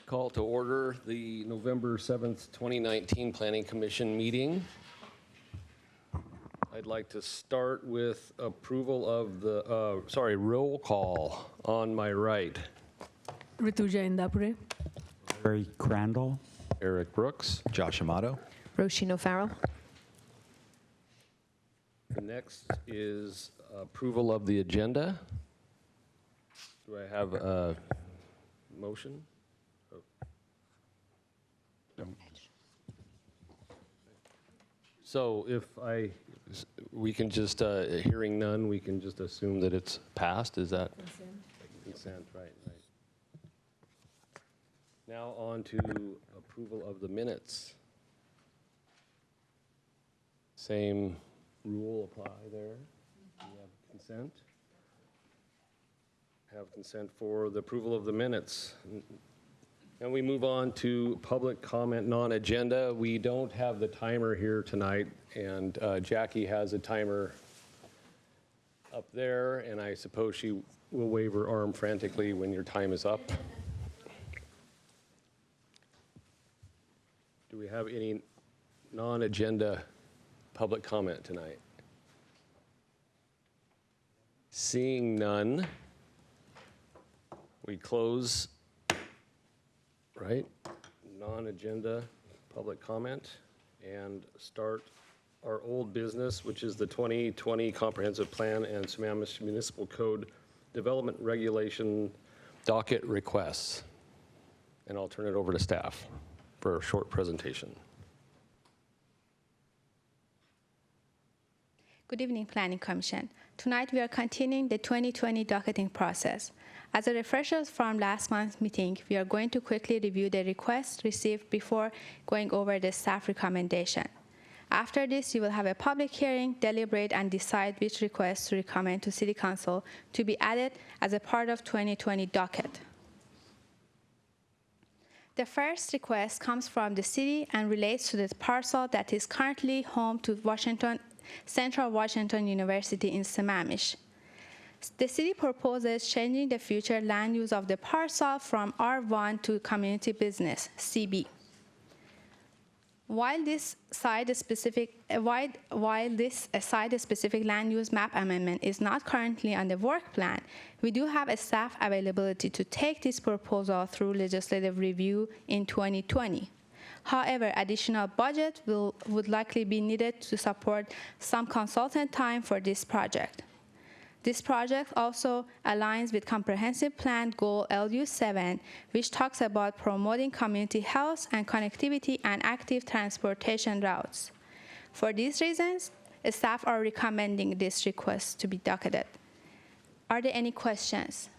Call to order the November 7th, 2019 Planning Commission meeting. I'd like to start with approval of the, roll call on my right. Rituja Indapure. Barry Crandall. Eric Brooks. Josh Amato. Roshino Farrell. Next is approval of the agenda. Do I have a motion? So if we can just, hearing none, we can just assume that it's passed, is that? Consent, right. Now on to approval of the minutes. Same rule apply there. We have consent. Have consent for the approval of the minutes. And we move on to public comment non-agenda. We don't have the timer here tonight, and Jackie has a timer up there, and I suppose she will wave her arm frantically when your time is up. Do we have any non-agenda public comment tonight? Seeing none, we close, right, non-agenda public comment and start our old business, which is the 2020 Comprehensive Plan and Sammamish Municipal Code Development Regulation docket requests. And I'll turn it over to staff for a short presentation. Good evening, Planning Commission. Tonight we are continuing the 2020 docketing process. As a refresher from last month's meeting, we are going to quickly review the requests received before going over the staff recommendation. After this, you will have a public hearing, deliberate, and decide which requests to recommend to City Council to be added as a part of 2020 docket. The first request comes from the city and relates to the parcel that is currently home to Central Washington University in Sammamish. The city proposes changing the future land use of the parcel from R1 to community business, CB. While this site-specific land use map amendment is not currently on the work plan, we do have a staff availability to take this proposal through legislative review in 2020. However, additional budget would likely be needed to support some consultant time for this project. This project also aligns with Comprehensive Plan Goal LU7, which talks about promoting community health and connectivity and active transportation routes. For these reasons, staff are recommending this request to be docketed. Are there any questions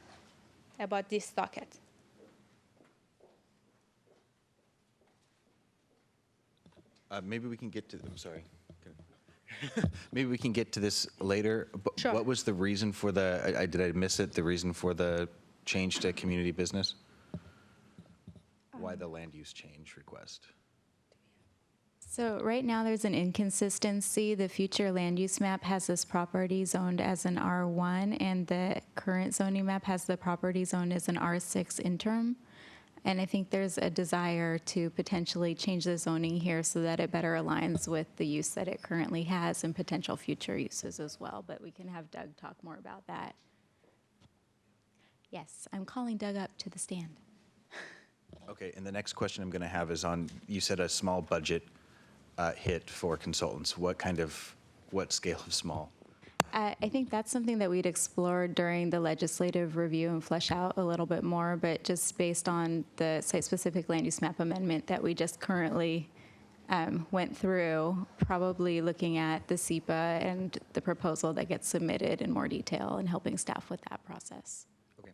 about this docket? Maybe we can get to, I'm sorry. Maybe we can get to this later. But sure. What was the reason for the, did I miss it, the reason for the change to community business? Why the land use change request? So right now there's an inconsistency. The future land use map has this property zoned as an R1, and the current zoning map has the property zoned as an R6 interim. And I think there's a desire to potentially change the zoning here so that it better aligns with the use that it currently has and potential future uses as well. But we can have Doug talk more about that. Yes, I'm calling Doug up to the stand. Okay, and the next question I'm going to have is on, you said a small budget hit for consultants. What scale of small? I think that's something that we'd explore during the legislative review and flesh out a little bit more, but just based on the site-specific land use map amendment that we just currently went through, probably looking at the SEPA and the proposal that gets submitted in more detail and helping staff with that process. Okay.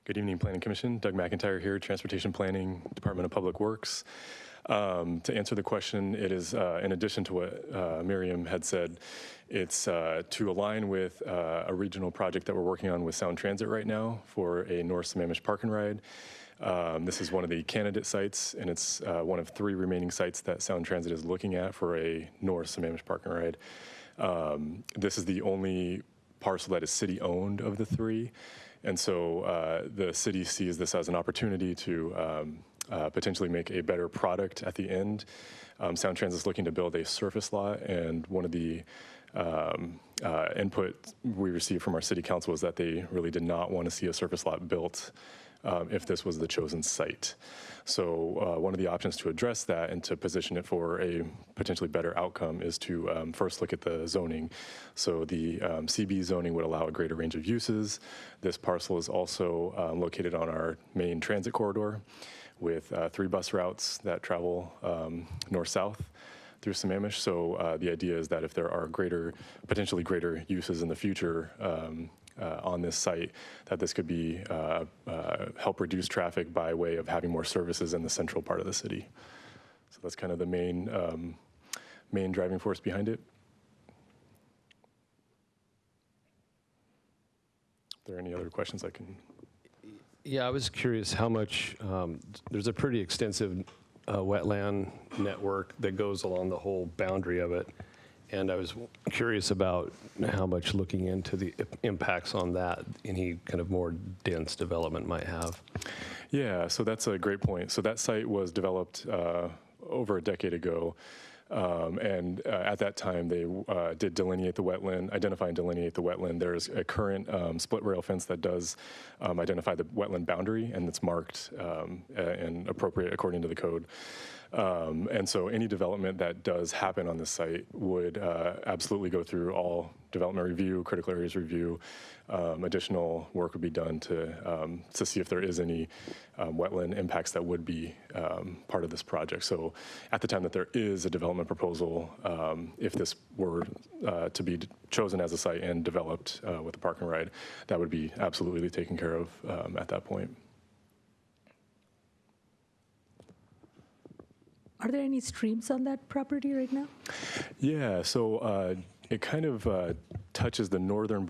Good evening, Planning Commission. Doug McIntyre here, Transportation Planning, Department of Public Works. To answer the question, it is, in addition to what Miriam had said, it's to align with a regional project that we're working on with Sound Transit right now for a North Sammamish Park and Ride. This is one of the candidate sites, and it's one of 3 remaining sites that Sound Transit is looking at for a North Sammamish Park and Ride. This is the only parcel that is city-owned of the 3. And so the city sees this as an opportunity to potentially make a better product at the end. Sound Transit's looking to build a surface lot, and one of the input we received from our city council was that they really did not want to see a surface lot built if this was the chosen site. So one of the options to address that and to position it for a potentially better outcome is to first look at the zoning. So the CB zoning would allow a greater range of uses. This parcel is also located on our main transit corridor with 3 bus routes that travel north-south through Sammamish. So the idea is that if there are potentially greater uses in the future on this site, that this could be help reduce traffic by way of having more services in the central part of the city. So that's kind of the main driving force behind it. Are there any other questions I can? Yeah, I was curious how much, there's a pretty extensive wetland network that goes along the whole boundary of it. And I was curious about how much looking into the impacts on that any kind of more dense development might have. Yeah, so that's a great point. So that site was developed over a decade ago. And at that time, they did delineate the wetland, identify and delineate the wetland. There's a current split rail fence that does identify the wetland boundary, and it's marked and appropriate according to the code. And so any development that does happen on the site would absolutely go through all development review, critical areas review. Additional work would be done to see if there is any wetland impacts that would be part of this project. So at the time that there is a development proposal, if this were to be chosen as a site and developed with a park and ride, that would be absolutely taken care of at that point. Are there any streams on that property right now? Yeah, so it kind of touches the northern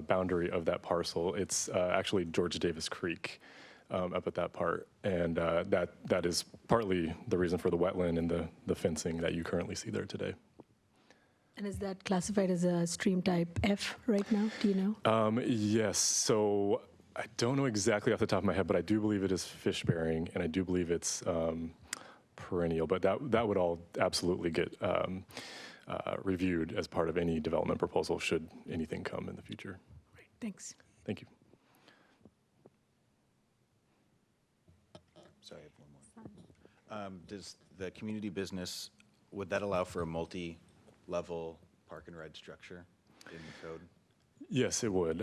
boundary of that parcel. It's actually George Davis Creek up at that part, and that is partly the reason for the wetland and the fencing that you currently see there today. And is that classified as a stream type F right now? Do you know? Yes, so I don't know exactly off the top of my head, but I do believe it is fish bearing, and I do believe it's perennial, but that would all absolutely get reviewed as part of any development proposal should anything come in the future. Great, thanks. Thank you. Sorry, I have one more. Does the community business, would that allow for a multi-level park and ride structure in the code? Yes, it would.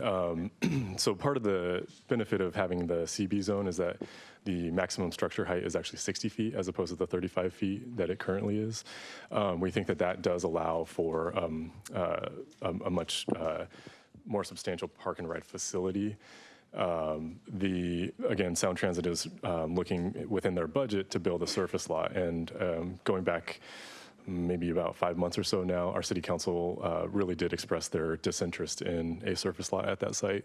So part of the benefit of having the CB zone is that the maximum structure height is actually 60 feet as opposed to the 35 feet that it currently is. We think that does allow for a much more substantial park and ride facility. Again, Sound Transit is looking within their budget to build a surface lot, and going back maybe about 5 months or so now, our city council really did express their disinterest in a surface lot at that site.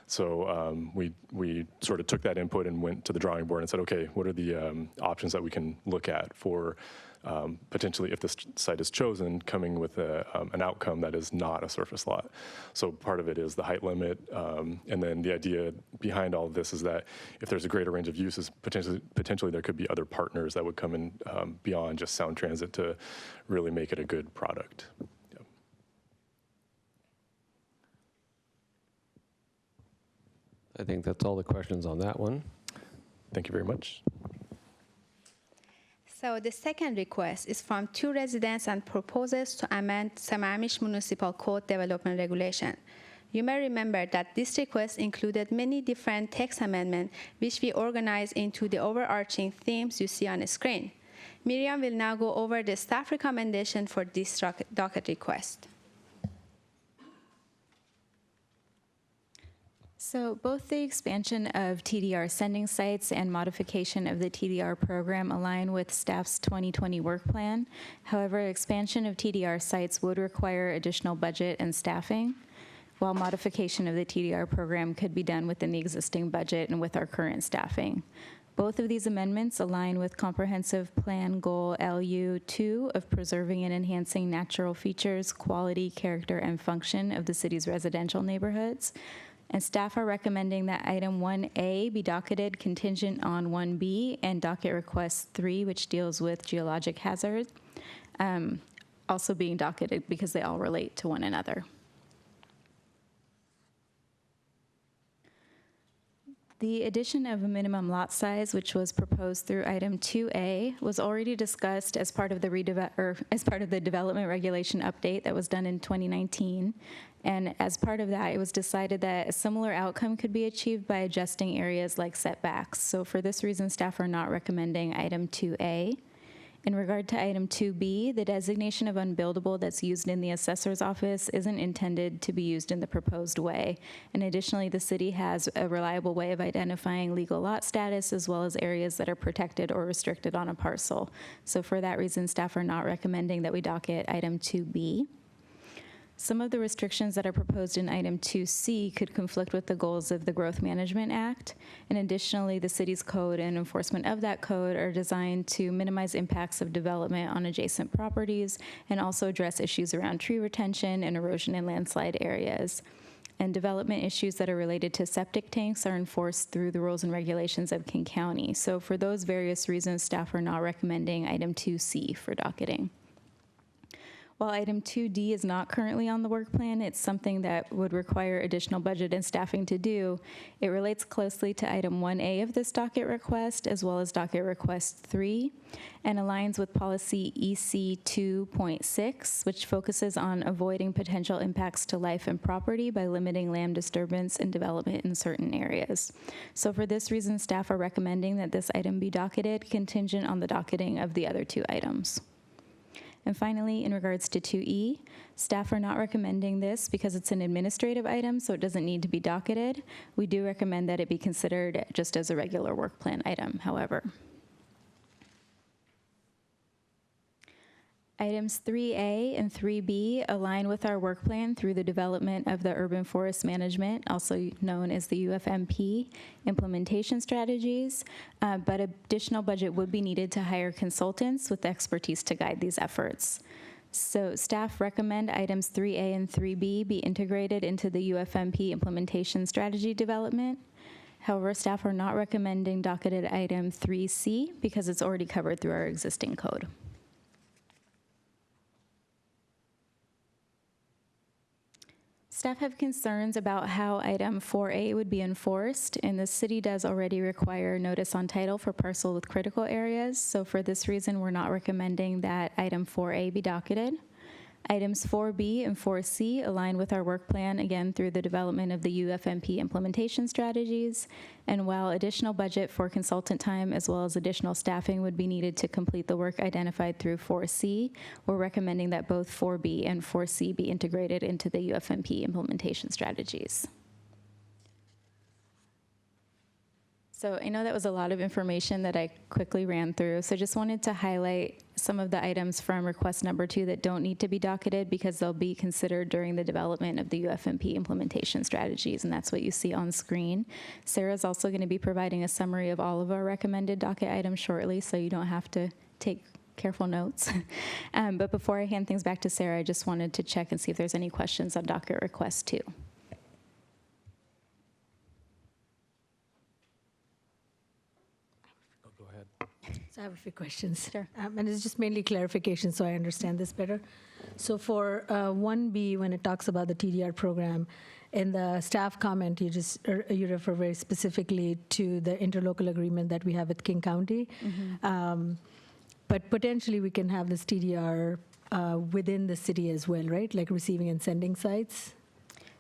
So we sort of took that input and went to the drawing board and said, okay, what are the options that we can look at for potentially, if this site is chosen, coming with an outcome that is not a surface lot. So part of it is the height limit, and then the idea behind all of this is that if there's a greater range of uses, potentially there could be other partners that would come in beyond just Sound Transit to really make it a good product. Yeah. I think that's all the questions on that one. Thank you very much. So the second request is from 2 residents and proposes to amend Sammamish Municipal Code Development Regulation. You may remember that this request included many different text amendments, which we organized into the overarching themes you see on the screen. Miriam will now go over the staff recommendation for this docket request. So both the expansion of TDR sending sites and modification of the TDR program align with staff's 2020 work plan. However, expansion of TDR sites would require additional budget and staffing, while modification of the TDR program could be done within the existing budget and with our current staffing. Both of these amendments align with Comprehensive Plan Goal LU2 of preserving and enhancing natural features, quality, character, and function of the city's residential neighborhoods. And staff are recommending that item 1A be docketed contingent on 1B and docket request 3, which deals with geologic hazard, also being docketed because they all relate to one another. The addition of a minimum lot size, which was proposed through item 2A, was already discussed as part of the development regulation update that was done in 2019. And as part of that, it was decided that a similar outcome could be achieved by adjusting areas like setbacks. So for this reason, staff are not recommending item 2A. In regard to item 2B, the designation of unbuildable that's used in the assessor's office isn't intended to be used in the proposed way. And additionally, the city has a reliable way of identifying legal lot status as well as areas that are protected or restricted on a parcel. So for that reason, staff are not recommending that we docket item 2B. Some of the restrictions that are proposed in item 2C could conflict with the goals of the Growth Management Act. And additionally, the city's code and enforcement of that code are designed to minimize impacts of development on adjacent properties and also address issues around tree retention and erosion in landslide areas. And development issues that are related to septic tanks are enforced through the rules and regulations of King County. So for those various reasons, staff are not recommending item 2C for docketing. While item 2D is not currently on the work plan, it's something that would require additional budget and staffing to do. It relates closely to item 1A of this docket request, as well as docket request 3, and aligns with policy EC 2.6, which focuses on avoiding potential impacts to life and property by limiting land disturbance and development in certain areas. So for this reason, staff are recommending that this item be docketed contingent on the docketing of the other two items. And finally, in regards to 2E, staff are not recommending this because it's an administrative item, so it doesn't need to be docketed. We do recommend that it be considered just as a regular work plan item, however. Items 3A and 3B align with our work plan through the development of the Urban Forest Management, also known as the UFMP Implementation strategies, but additional budget would be needed to hire consultants with expertise to guide these efforts. So staff recommend items 3A and 3B be integrated into the UFMP Implementation strategy development. However, staff are not recommending docketed item 3C because it's already covered through our existing code. Staff have concerns about how item 4A would be enforced, and the city does already require notice on title for parcel with critical areas. So for this reason, we're not recommending that item 4A be docketed. Items 4B and 4C align with our work plan, again, through the development of the UFMP implementation strategies. And while additional budget for consultant time as well as additional staffing would be needed to complete the work identified through 4C, we're recommending that both 4B and 4C be integrated into the UFMP implementation strategies. So I know that was a lot of information that I quickly ran through, so just wanted to highlight some of the items from request number 2 that don't need to be docketed because they'll be considered during the development of the UFMP implementation strategies, and that's what you see on screen. Sarah's also going to be providing a summary of all of our recommended docket items shortly, so you don't have to take careful notes. But before I hand things back to Sarah, I just wanted to check and see if there's any questions on docket request 2. Go ahead. So I have a few questions. Sure. And it's just mainly clarification so I understand this better. So for 1B, when it talks about the TDR program, in the staff comment, you refer very specifically to the interlocal agreement that we have with King County. Mm-hmm. But potentially we can have this TDR within the city as well, right? Like receiving and sending sites?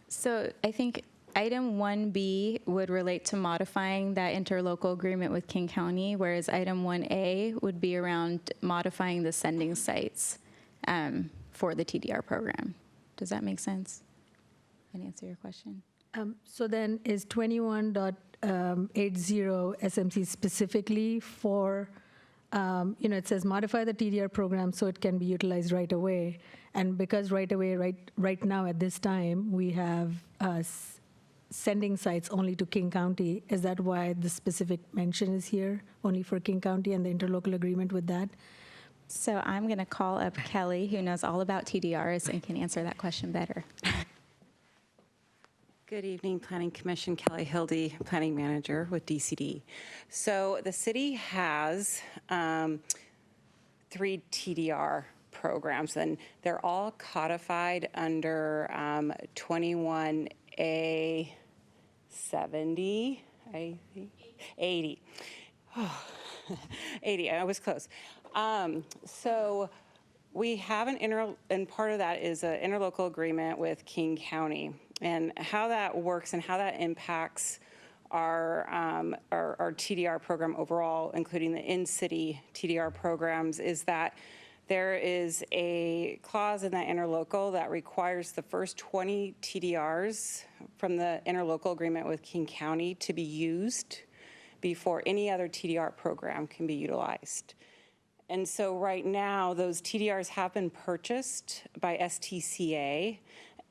So I think item 1B would relate to modifying that interlocal agreement with King County, whereas item 1A would be around modifying the sending sites for the TDR program. Does that make sense? Can I answer your question? So then is 21.80 SMC specifically for, it says modify the TDR program so it can be utilized right away. And because right now at this time, we have sending sites only to King County, is that why the specific mention is here, only for King County and the interlocal agreement with that? So I'm going to call up Kelly, who knows all about TDRs and can answer that question better. Good evening, Planning Commission. Kelly Hildy, Planning Manager with DCD. So the city has 3 TDR programs, and they're all codified under 21A 70, I think, 80. Oh, 80, I was close. So we have and part of that is an interlocal agreement with King County. And how that works and how that impacts our TDR program overall, including the in-city TDR programs, is that there is a clause in that interlocal that requires the first 20 TDRs from the interlocal agreement with King County to be used before any other TDR program can be utilized. And so right now, those TDRs have been purchased by STCA,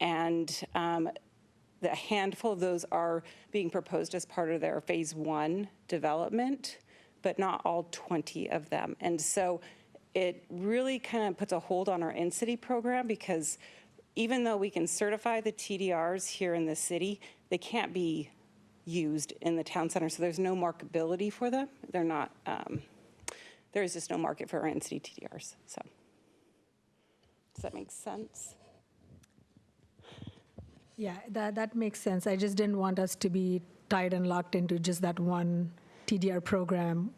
and the handful of those are being proposed as part of their phase 1 development, but not all 20 of them. And so it really kind of puts a hold on our in-city program, because even though we can certify the TDRs here in the city, they can't be used in the town center. So there's no markability for them. They're not, there is just no market for our in-city TDRs. So does that make sense? Yeah, that makes sense. I just didn't want us to be tied and locked into just that one TDR program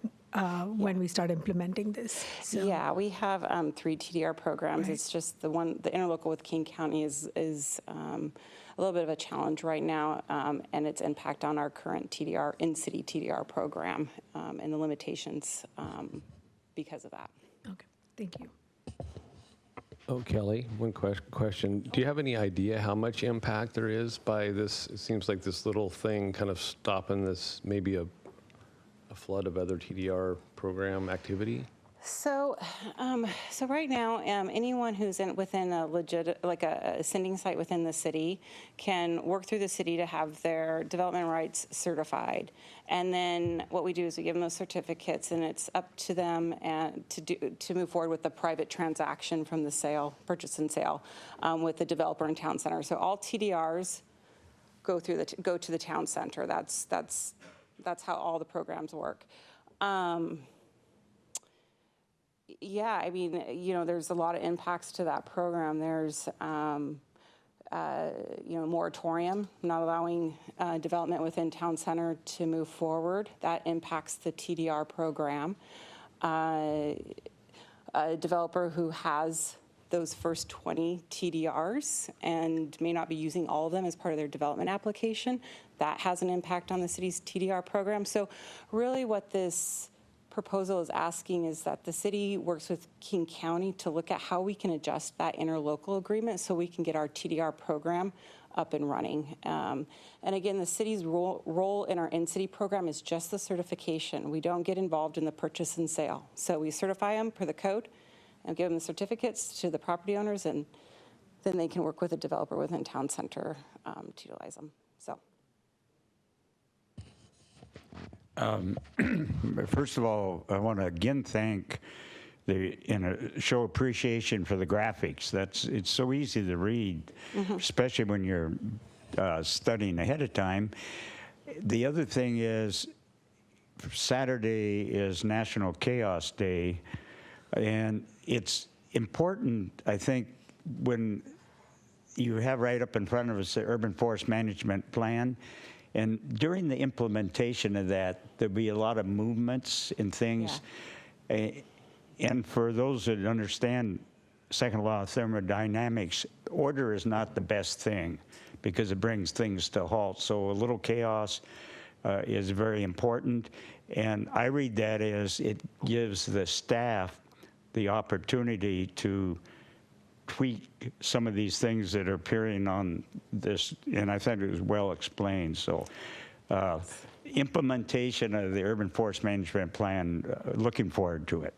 when we start implementing this. So. Yeah, we have 3 TDR programs. Right. It's just the interlocal with King County is a little bit of a challenge right now, and its impact on our current TDR, in-city TDR program, and the limitations because of that. Okay, thank you. Oh, Kelly, one question. Do you have any idea how much impact there is by this? It seems like this little thing kind of stopping this, maybe a flood of other TDR program activity? So right now, anyone who's within a legit, like a sending site within the city, can work through the city to have their development rights certified. And then what we do is we give them those certificates, and it's up to them and to move forward with the private transaction from the sale, purchase and sale, with the developer and town center. So all TDRs go to the town center. That's how all the programs work. Yeah, I mean, there's a lot of impacts to that program. There's, moratorium, not allowing development within town center to move forward. That impacts the TDR program. A developer who has those first 20 TDRs and may not be using all of them as part of their development application, that has an impact on the city's TDR program. So really what this proposal is asking is that the city works with King County to look at how we can adjust that interlocal agreement so we can get our TDR program up and running. And again, the city's role in our in-city program is just the certification. We don't get involved in the purchase and sale. So we certify them per the code and give them the certificates to the property owners, and then they can work with a developer within town center to utilize them. So. First of all, I want to again thank show appreciation for the graphics. It's so easy to read, especially when you're studying ahead of time. The other thing is, Saturday is National Chaos Day, and it's important, I think, when you have right up in front of us the Urban Forest Management Plan. And during the implementation of that, there'll be a lot of movements and things. Yeah. And for those that understand second law of thermodynamics, order is not the best thing because it brings things to a halt. So a little chaos is very important. And I read that as it gives the staff the opportunity to tweak some of these things that are appearing on this, and I think it was well explained. So implementation of the Urban Forest Management Plan, looking forward to it.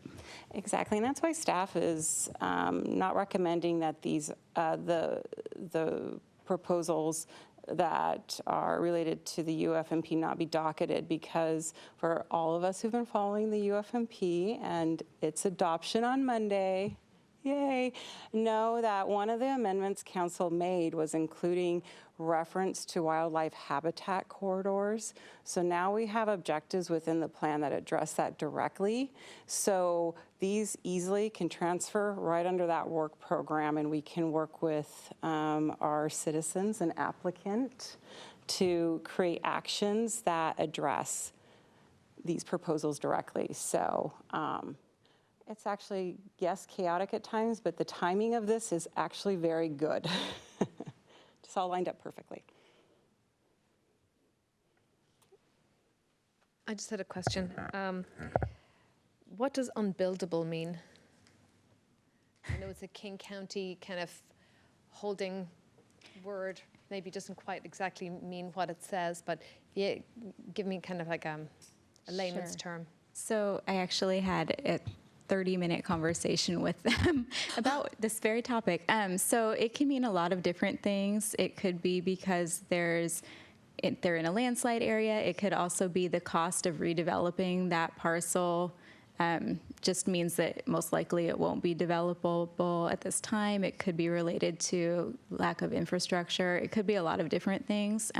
Exactly, and that's why staff is not recommending that these the proposals that are related to the UFMP not be docketed, because for all of us who've been following the UFMP and its adoption on Monday, Yay. Know that one of the amendments council made was including reference to wildlife habitat corridors. So now we have objectives within the plan that address that directly. So these easily can transfer right under that work program, and we can work with our citizens and applicant to create actions that address these proposals directly. So it's actually, yes, chaotic at times, but the timing of this is actually very good. Just all lined up perfectly. I just had a question. What does unbuildable mean? I know it's a King County kind of holding word, maybe doesn't quite exactly mean what it says, but yeah, give me kind of like a layman's Sure. term. So I actually had a 30-minute conversation with them about this very topic. So it can mean a lot of different things. It could be because they're in a landslide area. It could also be the cost of redeveloping that parcel. Just means that most likely it won't be developable at this time. It could be related to lack of infrastructure. It could be a lot of different things.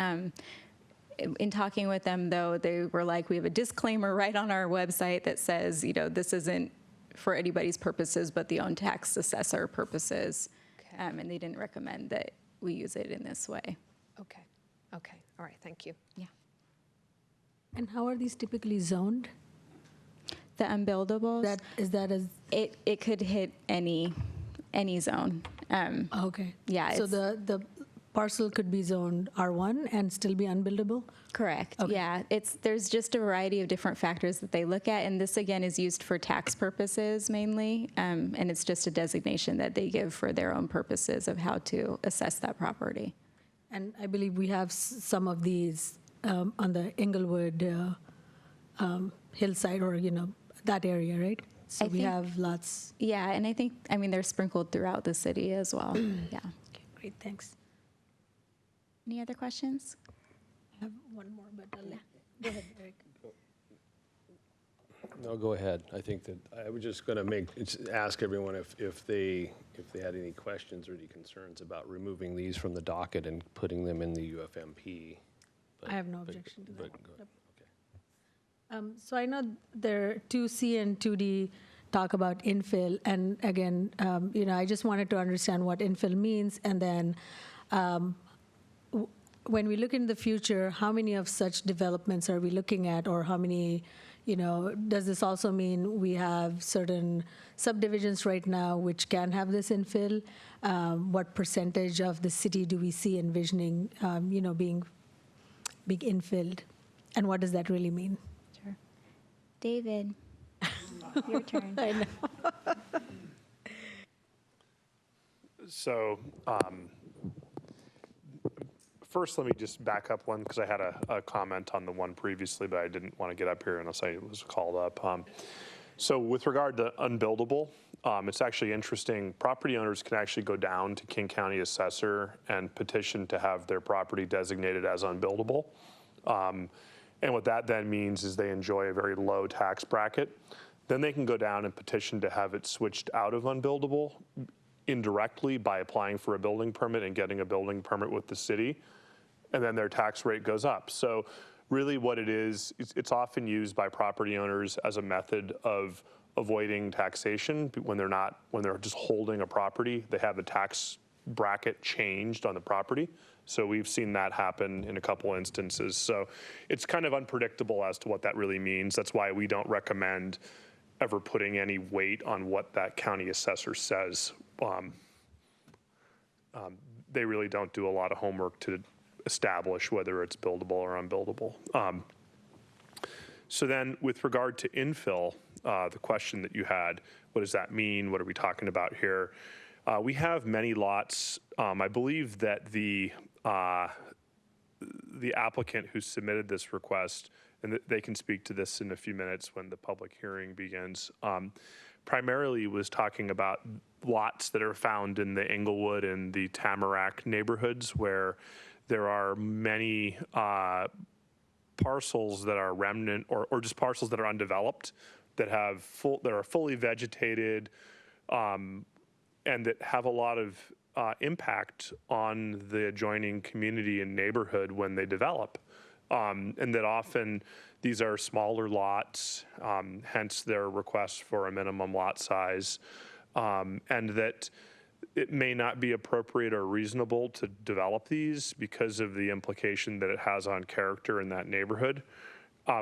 In talking with them, though, they were like, we have a disclaimer right on our website that says, this isn't for anybody's purposes but the own tax assessor purposes. Okay. And they didn't recommend that we use it in this way. Okay. Okay. All right. Thank you. Yeah. And how are these typically zoned? The unbuildables, Is that as, it could hit any zone. okay. Yeah, So it's- the parcel could be zoned R1 and still be unbuildable? Correct. Okay. Yeah, there's just a variety of different factors that they look at, and this again is used for tax purposes mainly, and it's just a designation that they give for their own purposes of how to assess that property. And I believe we have some of these on the Inglewood hillside, or, that area, right? So I we think- have lots. Yeah, and I mean they're sprinkled throughout the city as well. Yeah. Okay, great, thanks. Any other questions? I have one more, but I'll let, go ahead, Eric. No, go ahead. I think that I was just going to ask everyone if they had any questions or any concerns about removing these from the docket and putting them in the UFMP. I have no objection to that. But go ahead. Okay. So I know there 2C and 2D talk about infill, and again, I just wanted to understand what infill means, and then when we look in the future, how many of such developments are we looking at, or how many, does this also mean we have certain subdivisions right now which can have this infill? What percentage of the city do we see envisioning, being infilled, and what does that really mean? Sure. David, your turn. I know. So first, let me just back up one, because I had a comment on the one previously, but I didn't want to get up here unless I was called up. So with regard to unbuildable, it's actually interesting. Property owners can actually go down to King County Assessor and petition to have their property designated as unbuildable. And what that then means is they enjoy a very low tax bracket. Then they can go down and petition to have it switched out of unbuildable indirectly by applying for a building permit and getting a building permit with the city, and then their tax rate goes up. So really what it is, it's often used by property owners as a method of avoiding taxation when they're just holding a property. They have the tax bracket changed on the property. So we've seen that happen in a couple instances. So it's kind of unpredictable as to what that really means. That's why we don't recommend ever putting any weight on what that county assessor says. They really don't do a lot of homework to establish whether it's buildable or unbuildable. So then with regard to infill, the question that you had, what does that mean? What are we talking about here? We have many lots. I believe that the applicant who submitted this request, and they can speak to this in a few minutes when the public hearing begins, primarily was talking about lots that are found in the Inglewood and the Tamarack neighborhoods, where there are many parcels that are remnant, or just parcels that are undeveloped, that are fully vegetated, and that have a lot of impact on the adjoining community and neighborhood when they develop. And that often these are smaller lots, hence their request for a minimum lot size, and that it may not be appropriate or reasonable to develop these because of the implication that it has on character in that neighborhood.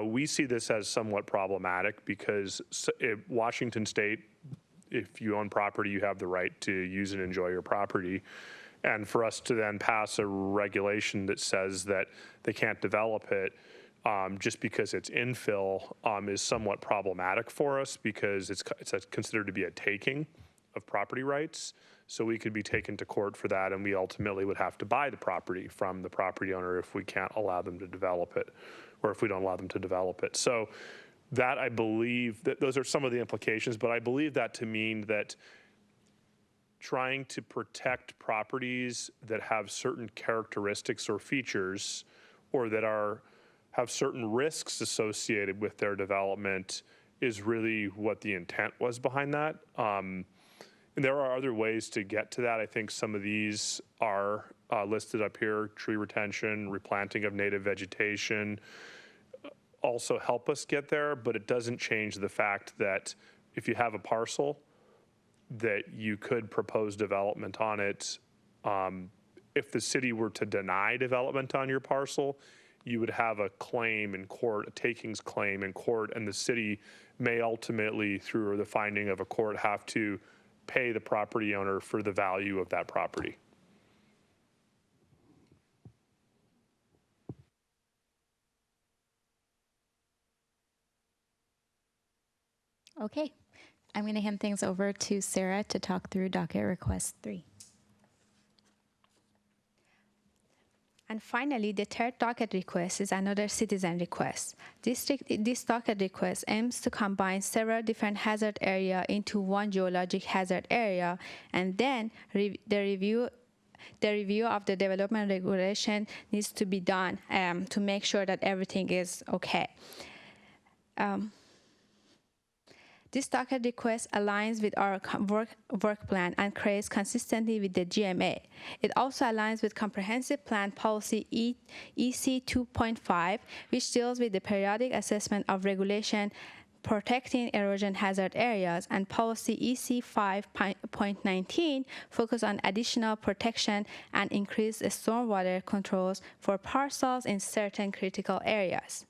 We see this as somewhat problematic because Washington State, if you own property, you have the right to use and enjoy your property. And for us to then pass a regulation that says that they can't develop it just because it's infill is somewhat problematic for us because it's considered to be a taking of property rights. So we could be taken to court for that, and we ultimately would have to buy the property from the property owner if we can't allow them to develop it, or if we don't allow them to develop it. So that, I believe, that those are some of the implications, but I believe that to mean that trying to protect properties that have certain characteristics or features, or that have certain risks associated with their development, is really what the intent was behind that. And there are other ways to get to that. I think some of these are listed up here: tree retention, replanting of native vegetation, also help us get there, but it doesn't change the fact that if you have a parcel, that you could propose development on it. If the city were to deny development on your parcel, you would have a claim in court, a takings claim in court, and the city may ultimately, through the finding of a court, have to pay the property owner for the value of that property. Okay, I'm going to hand things over to Sarah to talk through docket request 3. And finally, the third docket request is another citizen request. This docket request aims to combine several different hazard areas into one geologic hazard area, and then the review of the development regulation needs to be done to make sure that everything is okay. This docket request aligns with our work plan and creates consistency with the GMA. It also aligns with Comprehensive Plan Policy EC 2.5, which deals with the periodic assessment of regulation protecting erosion hazard areas, and Policy EC 5.19 focus on additional protection and increased stormwater controls for parcels in certain critical areas.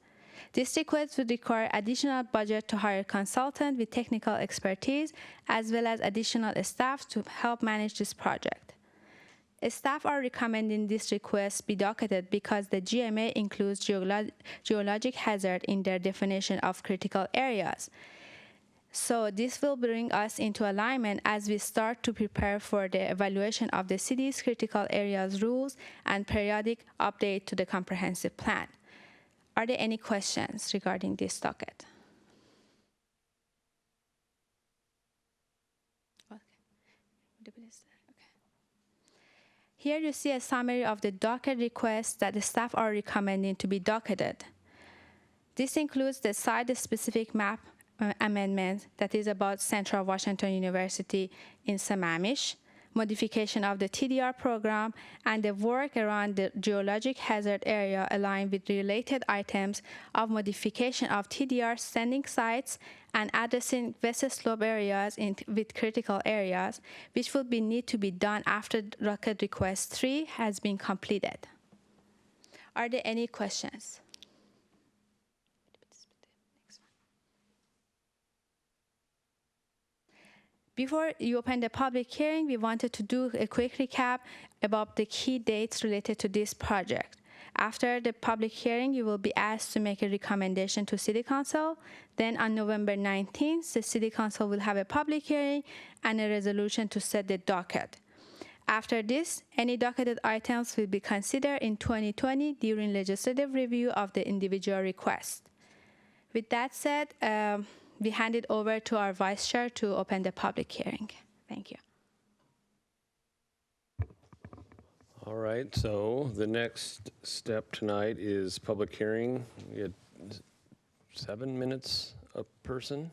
This request would require additional budget to hire a consultant with technical expertise, as well as additional staff to help manage this project. Staff are recommending this request be docketed because the GMA includes geologic hazard in their definition of critical areas. So this will bring us into alignment as we start to prepare for the evaluation of the city's critical areas rules and periodic update to the comprehensive plan. Are there any questions regarding this docket? Okay. Here you see a summary of the docket requests that the staff are recommending to be docketed. This includes the site-specific map amendment that is about Central Washington University in Sammamish, modification of the TDR program, and the work around the geologic hazard area aligned with related items of modification of TDR standing sites and addressing vessel slope areas with critical areas, which will need to be done after docket request 3 has been completed. Are there any questions? Before you open the public hearing, we wanted to do a quick recap about the key dates related to this project. After the public hearing, you will be asked to make a recommendation to City Council. Then on November 19th, the City Council will have a public hearing and a resolution to set the docket. After this, any docketed items will be considered in 2020 during legislative review of the individual request. With that said, we hand it over to our Vice Chair to open the public hearing. Thank you. All right, so the next step tonight is public hearing. We had 7 minutes a person.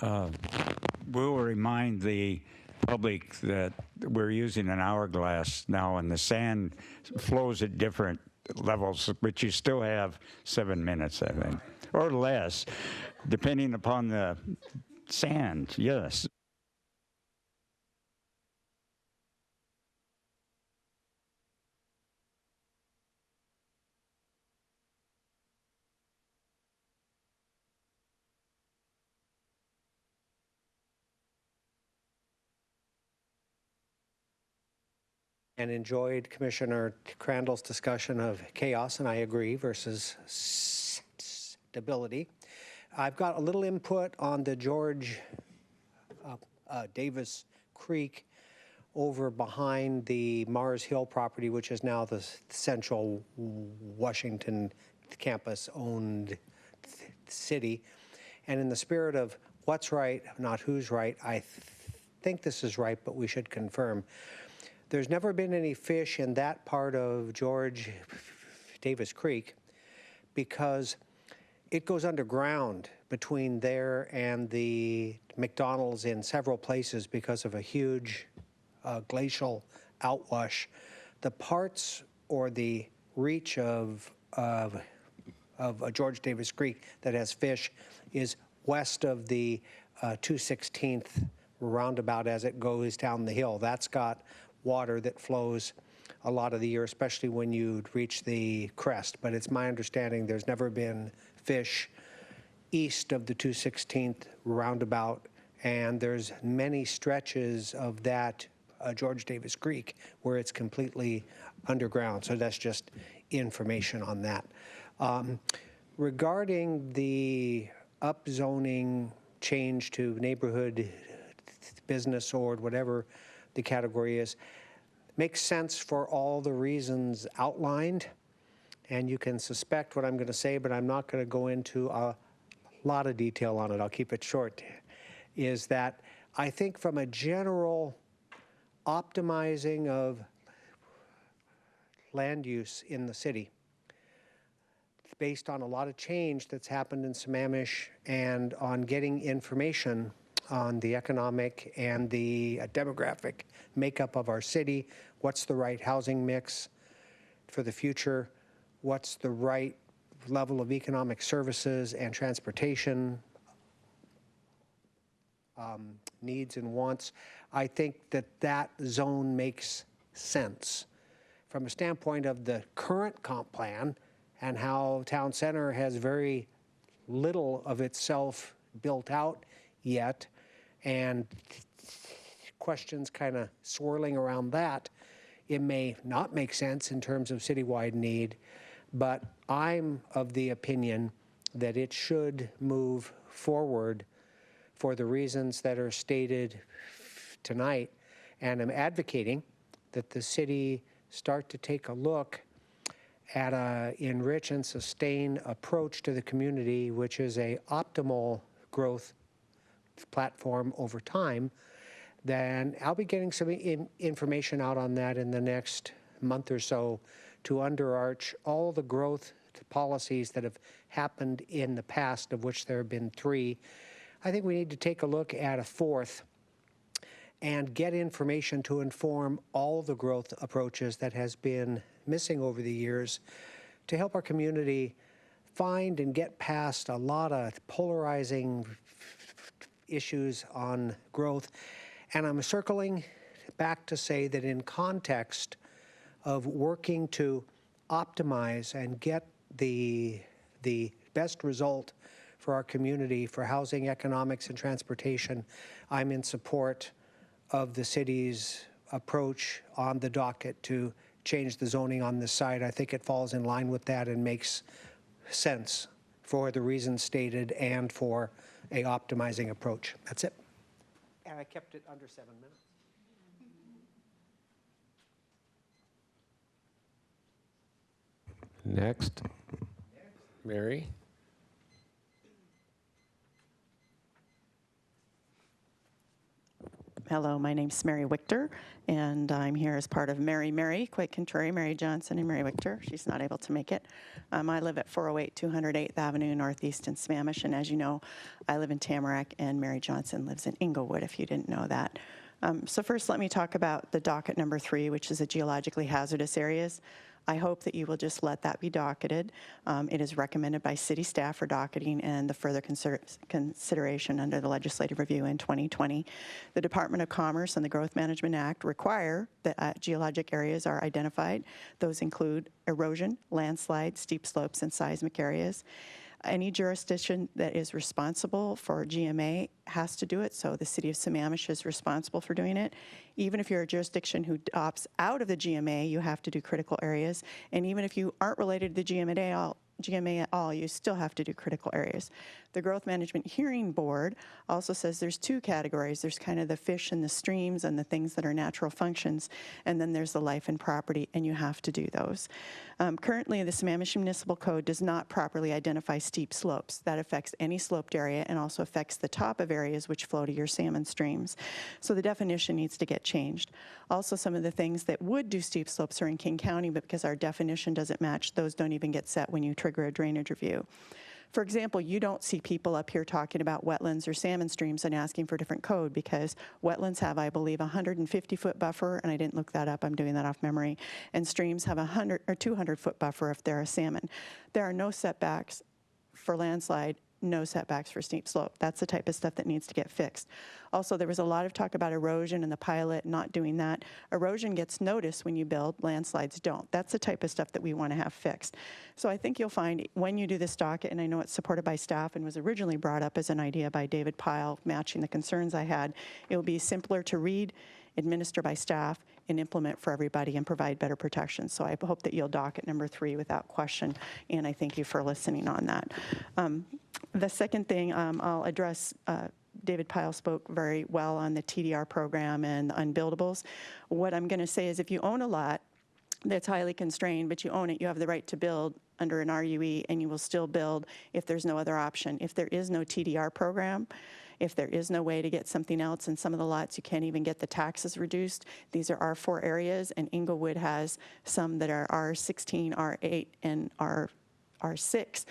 We'll remind the public that we're using an hourglass now, and the sand flows at different levels, but you still have 7 minutes, I think, or less, depending upon the sand, yes. And enjoyed Commissioner Crandall's discussion of chaos, and I agree, versus stability. I've got a little input on the George Davis Creek over behind the Mars Hill property, which is now the Central Washington campus-owned city. And in the spirit of what's right, not who's right, I think this is right, but we should confirm. There's never been any fish in that part of George Davis Creek because it goes underground between there and the McDonald's in several places because of a huge glacial outwash. The parts or the reach of George Davis Creek that has fish is west of the 216th roundabout as it goes down the hill. That's got water that flows a lot of the year, especially when you reach the crest. But it's my understanding there's never been fish east of the 216th roundabout, and there's many stretches of that George Davis Creek where it's completely underground. So that's just information on that. Regarding the upzoning change to neighborhood business or whatever the category is, makes sense for all the reasons outlined. And you can suspect what I'm going to say, but I'm not going to go into a lot of detail on it. I'll keep it short. Is that I think from a general optimizing of land use in the city, based on a lot of change that's happened in Sammamish and on getting information on the economic and the demographic makeup of our city, what's the right housing mix for the future, what's the right level of economic services and transportation needs and wants. I think that that zone makes sense. From a standpoint of the current comp plan and how Town Center has very little of itself built out yet, and questions kind of swirling around that, it may not make sense in terms of citywide need, but I'm of the opinion that it should move forward for the reasons that are stated tonight, and I'm advocating that the city start to take a look at a enrich and sustain approach to the community, which is a optimal growth platform over time. Then I'll be getting some information out on that in the next month or so to underarch all the growth policies that have happened in the past, of which there have been 3. I think we need to take a look at a 4th and get information to inform all the growth approaches that has been missing over the years to help our community find and get past a lot of polarizing issues on growth. And I'm circling back to say that in context of working to optimize and get the best result for our community for housing, economics, and transportation, I'm in support of the city's approach on the docket to change the zoning on this site. I think it falls in line with that and makes sense for the reasons stated and for a optimizing approach. That's it. And I kept it under 7 minutes. Next, Mary. Hello, my name's Mary Wichter, and I'm here as part of Mary, quite contrary, Mary Johnson and Mary Wichter. She's not able to make it. I live at 408 208th Avenue Northeast in Sammamish, and as you know, I live in Tamarack, and Mary Johnson lives in Inglewood, if you didn't know that. So first, let me talk about the docket number 3, which is the geologically hazardous areas. I hope that you will just let that be docketed. It is recommended by city staff for docketing and the further consideration under the legislative review in 2020. The Department of Commerce and the Growth Management Act require that geologic areas are identified. Those include erosion, landslide, steep slopes, and seismic areas. Any jurisdiction that is responsible for GMA has to do it, so the city of Sammamish is responsible for doing it. Even if you're a jurisdiction who opts out of the GMA, you have to do critical areas. And even if you aren't related to the GMA at all, you still have to do critical areas. The Growth Management Hearing Board also says there's 2 categories. There's kind of the fish and the streams and the things that are natural functions, and then there's the life and property, and you have to do those. Currently, the Sammamish Municipal Code does not properly identify steep slopes. That affects any sloped area and also affects the top of areas which flow to your salmon streams. So the definition needs to get changed. Also, some of the things that would do steep slopes are in King County, but because our definition doesn't match, those don't even get set when you trigger a drainage review. For example, you don't see people up here talking about wetlands or salmon streams and asking for a different code, because wetlands have, I believe, a 150-foot buffer, and I didn't look that up, I'm doing that off memory, and streams have a 100 or 200-foot buffer if they're a salmon. There are no setbacks for landslide, no setbacks for steep slope. That's the type of stuff that needs to get fixed. Also, there was a lot of talk about erosion and the pilot not doing that. Erosion gets noticed when you build, landslides don't. That's the type of stuff that we want to have fixed. So I think you'll find when you do this docket, and I know it's supported by staff and was originally brought up as an idea by David Pyle, matching the concerns I had, it will be simpler to read, administer by staff, and implement for everybody and provide better protection. So I hope that you'll docket number 3 without question, and I thank you for listening on that. The second thing I'll address, David Pyle spoke very well on the TDR program and the unbuildables. What I'm going to say is if you own a lot that's highly constrained, but you own it, you have the right to build under an RUE, and you will still build if there's no other option. If there is no TDR program, if there is no way to get something else, in some of the lots you can't even get the taxes reduced. These are R4 areas, and Inglewood has some that are R16, R8, and R6.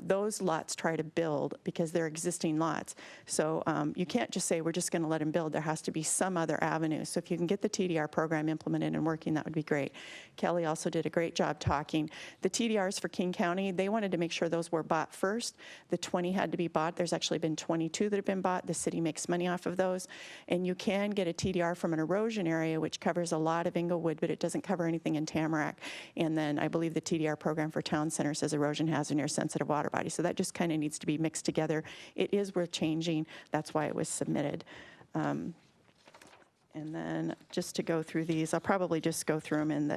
Those lots try to build because they're existing lots. So you can't just say we're just going to let them build. There has to be some other avenue. So if you can get the TDR program implemented and working, that would be great. Kelly also did a great job talking. The TDRs for King County, they wanted to make sure those were bought first. The 20 had to be bought. There's actually been 22 that have been bought. The city makes money off of those. And you can get a TDR from an erosion area, which covers a lot of Inglewood, but it doesn't cover anything in Tamarack. And then I believe the TDR program for Town Center says erosion hazard near sensitive water body. So that just kind of needs to be mixed together. It is worth changing. That's why it was submitted. And then just to go through these, I'll probably just go through them in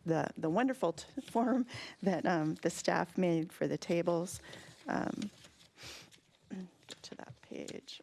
the wonderful form that the staff made for the tables. Get to that page.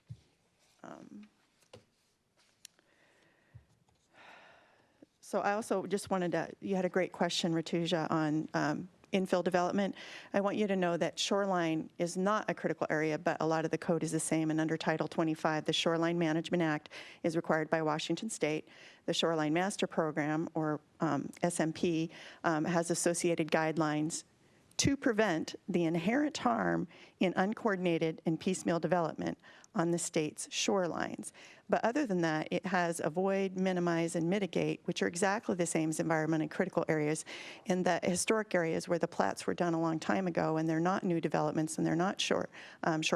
So I also just wanted to, you had a great question, Ratuja, on infill development. I want you to know that shoreline is not a critical area, but a lot of the code is the same. And under Title 25, the Shoreline Management Act is required by Washington State. The Shoreline Master Program, or SMP, has associated guidelines to prevent the inherent harm in uncoordinated and piecemeal development on the state's shorelines. But other than that, it has avoid, minimize, and mitigate, which are exactly the same as environment and critical areas. In the historic areas where the plats were done a long time ago, and they're not new developments and they're not short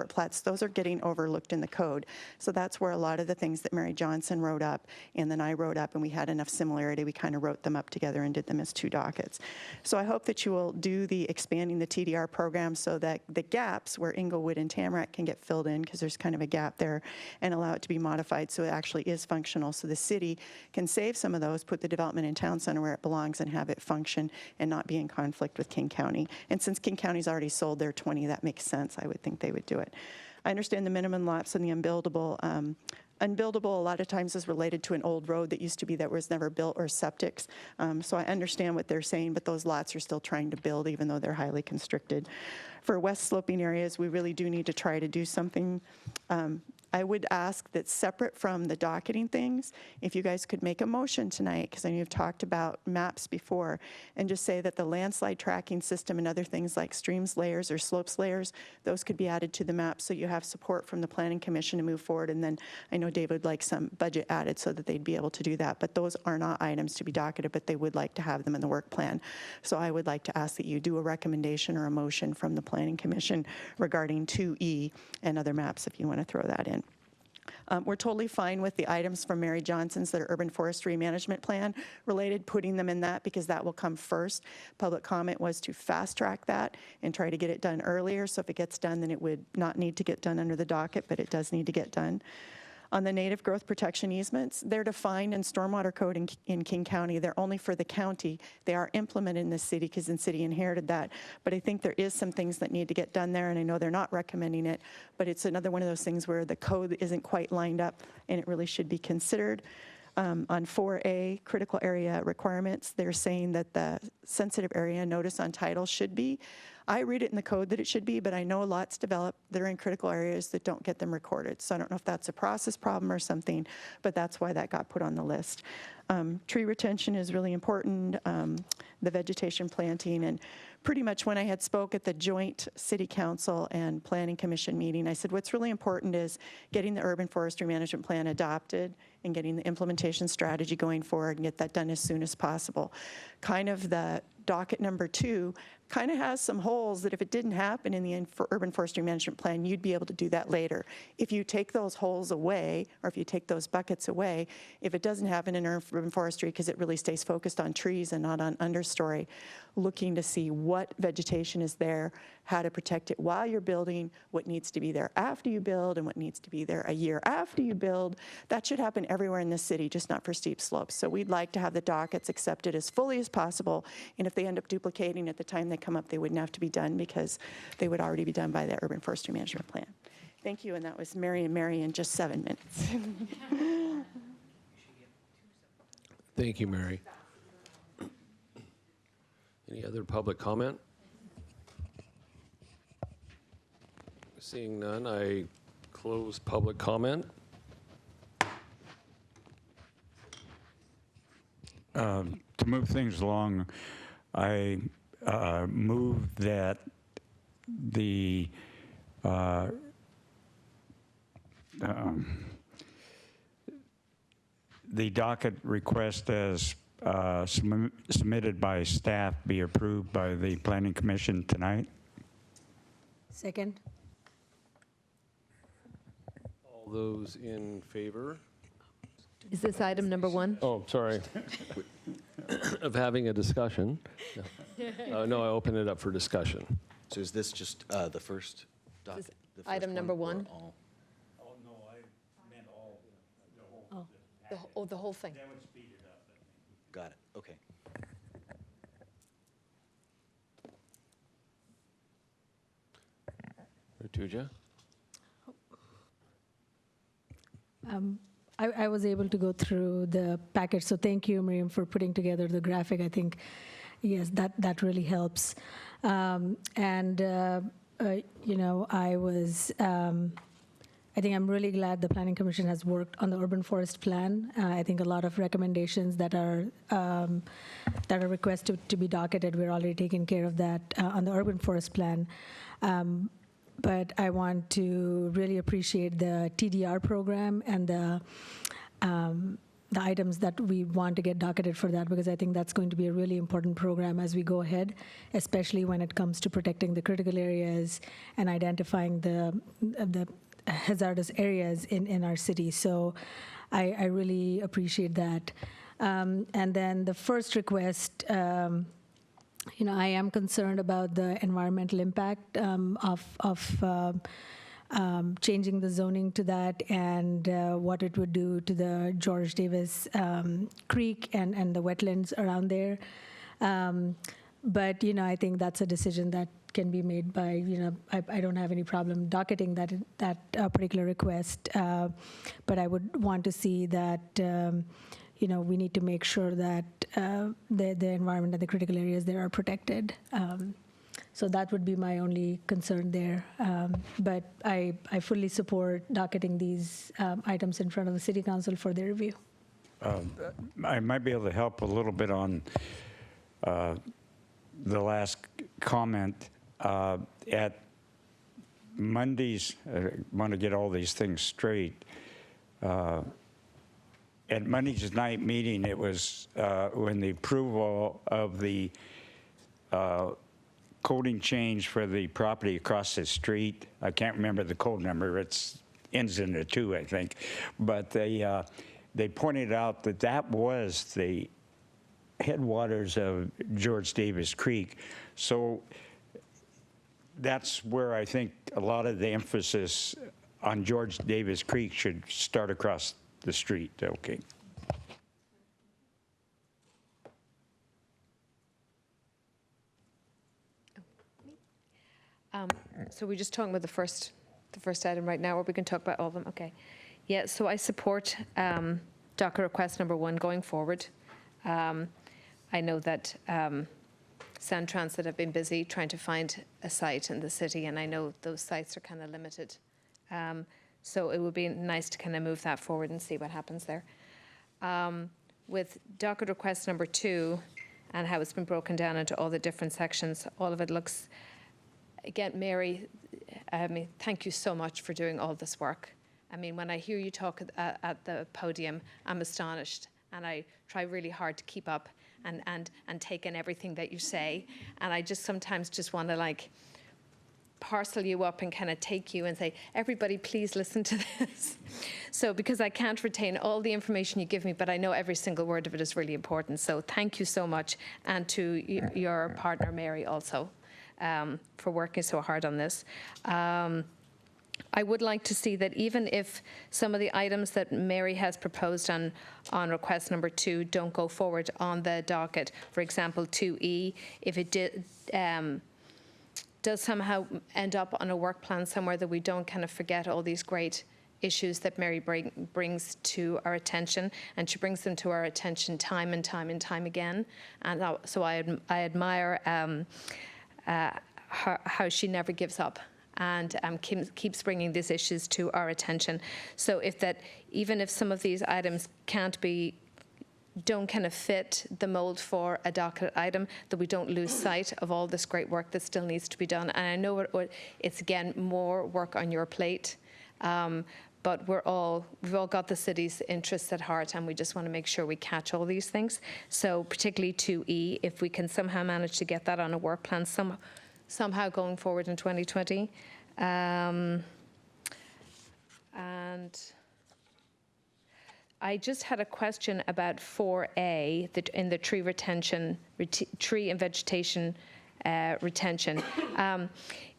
plats, those are getting overlooked in the code. So that's where a lot of the things that Mary Johnson wrote up and then I wrote up, and we had enough similarity, we kind of wrote them up together and did them as 2 dockets. So I hope that you will do the expanding the TDR program so that the gaps where Inglewood and Tamarack can get filled in, because there's kind of a gap there, and allow it to be modified so it actually is functional, so the city can save some of those, put the development in Town Center where it belongs, and have it function and not be in conflict with King County. And since King County's already sold their 20, that makes sense. I would think they would do it. I understand the minimum lots and the unbuildable. Unbuildable a lot of times is related to an old road that used to be that was never built, or septics. So I understand what they're saying, but those lots are still trying to build even though they're highly constricted. For west sloping areas, we really do need to try to do something. I would ask that separate from the docketing things, if you guys could make a motion tonight, because I know you've talked about maps before, and just say that the landslide tracking system and other things like streams layers or slopes layers, those could be added to the map so you have support from the Planning Commission to move forward. And then I know David would like some budget added so that they'd be able to do that. But those are not items to be docketed, but they would like to have them in the work plan. So I would like to ask that you do a recommendation or a motion from the Planning Commission regarding 2E and other maps if you want to throw that in. We're totally fine with the items from Mary Johnson's that are urban forestry management plan related, putting them in that because that will come first. Public comment was to fast track that and try to get it done earlier. So if it gets done, then it would not need to get done under the docket, but it does need to get done. On the native growth protection easements, they're defined in stormwater code in King County. They're only for the county. They are implemented in the city because the city inherited that. But I think there is some things that need to get done there, and I know they're not recommending it, but it's another one of those things where the code isn't quite lined up, and it really should be considered. On 4A, critical area requirements, they're saying that the sensitive area notice on title should be. I read it in the code that it should be, but I know lots develop that are in critical areas that don't get them recorded. So I don't know if that's a process problem or something, but that's why that got put on the list. Tree retention is really important, the vegetation planting, and pretty much when I had spoke at the joint city council and planning commission meeting, I said what's really important is getting the urban forestry management plan adopted and getting the implementation strategy going forward and get that done as soon as possible. Kind of the docket number 2 kind of has some holes that if it didn't happen in the urban forestry management plan, you'd be able to do that later. If you take those holes away, or if you take those buckets away, if it doesn't happen in urban forestry because it really stays focused on trees and not on understory, looking to see what vegetation is there, how to protect it while you're building, what needs to be there after you build, and what needs to be there a year after you build. That should happen everywhere in the city, just not for steep slopes. So we'd like to have the dockets accepted as fully as possible, and if they end up duplicating at the time they come up, they wouldn't have to be done because they would already be done by the urban forestry management plan. Thank you, and that was Mary and Mary in just 7 minutes. Thank you, Mary. Any other public comment? Seeing none, I close public comment. To move things along, I move that the docket request as submitted by staff be approved by the Planning Commission tonight. Second. All those in favor? Is this item number 1? Oh, sorry. Of having a discussion. No, no, I open it up for discussion. So is this just the first docket? This item number 1? Oh, no, I meant all. The whole thing. That would speed it up. Got it, okay. Rutuja? I was able to go through the package, so thank you, Miriam, for putting together the graphic. I think, yes, that really helps. You know, I think I'm really glad the Planning Commission has worked on the urban forest plan. I think a lot of recommendations that are requested to be docketed, we're already taking care of that on the urban forest plan. But I want to really appreciate the TDR program and the items that we want to get docketed for that, because I think that's going to be a really important program as we go ahead, especially when it comes to protecting the critical areas and identifying the hazardous areas in our city. So I really appreciate that. And then the first request, you know, I am concerned about the environmental impact of changing the zoning to that and what it would do to the George Davis Creek and the wetlands around there. But, you know, I think that's a decision that can be made by, you know, I don't have any problem docketing that particular request. But I would want to see that, you know, we need to make sure that the environment and the critical areas there are protected. So that would be my only concern there. But I fully support docketing these items in front of the city council for their review. I might be able to help a little bit on the last comment. At Monday's, I want to get all these things straight. At Monday's night meeting, it was when the approval of the coding change for the property across the street. I can't remember the code number. It ends in a 2, I think. But they pointed out that that was the headwaters of George Davis Creek. So that's where I think a lot of the emphasis on George Davis Creek should start across the street. Okay. So we're just talking about the first item right now, or we can talk about all of them? Okay. Yeah, so I support docket request number 1 going forward. I know that Sound Transit have been busy trying to find a site in the city, and I know those sites are kind of limited. So it would be nice to kind of move that forward and see what happens there. With docket request number 2 and how it's been broken down into all the different sections, all of it looks, again, Mary, I mean, thank you so much for doing all this work. I mean, when I hear you talk at the podium, I'm astonished, and I try really hard to keep up and take in everything that you say. And I just sometimes just want to like parcel you up and kind of take you and say, everybody, please listen to this. So because I can't retain all the information you give me, but I know every single word of it is really important. So thank you so much. And to your partner, Mary, also, for working so hard on this. I would like to see that even if some of the items that Mary has proposed on request number 2 don't go forward on the docket, for example, 2E, if it does somehow end up on a work plan somewhere, that we don't kind of forget all these great issues that Mary brings to our attention, and she brings them to our attention time and time and time again. And so I admire how she never gives up and keeps bringing these issues to our attention. So even if some of these items don't kind of fit the mold for a docket item, that we don't lose sight of all this great work that still needs to be done. And I know it's again more work on your plate, but we've all got the city's interests at heart, and we just want to make sure we catch all these things. So particularly 2E, if we can somehow manage to get that on a work plan somehow going forward in 2020. And I just had a question about 4A, in the tree retention, tree and vegetation retention.